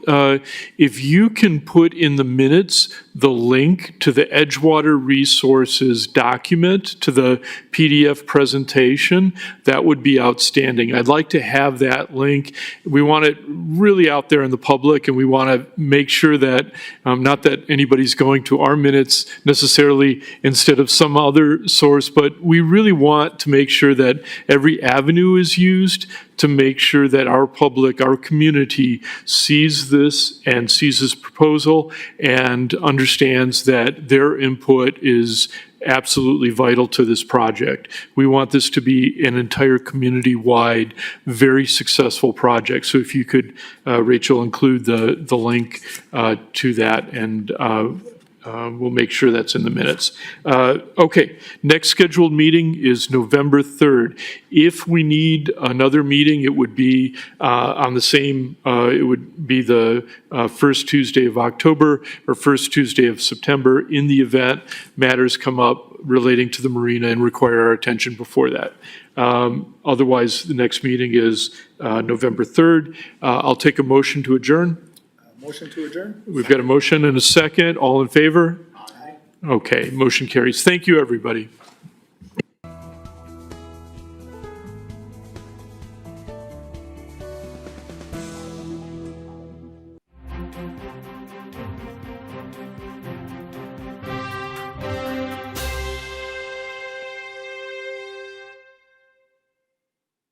if you can put in the minutes the link to the Edgewater Resources document, to the PDF presentation. That would be outstanding. I'd like to have that link. We want it really out there in the public, and we want to make sure that, not that anybody's going to our minutes necessarily instead of some other source, but we really want to make sure that every avenue is used to make sure that our public, our community sees this and sees this proposal and understands that their input is absolutely vital to this project. We want this to be an entire community-wide, very successful project. So if you could, Rachel, include the link to that, and we'll make sure that's in the minutes. Okay, next scheduled meeting is November 3rd. If we need another meeting, it would be on the same, it would be the first Tuesday of October or first Tuesday of September. In the event matters come up relating to the Marina and require our attention before that. Otherwise, the next meeting is November 3rd. I'll take a motion to adjourn. Motion to adjourn? We've got a motion and a second. All in favor? Aye. Okay, motion carries. Thank you, everybody.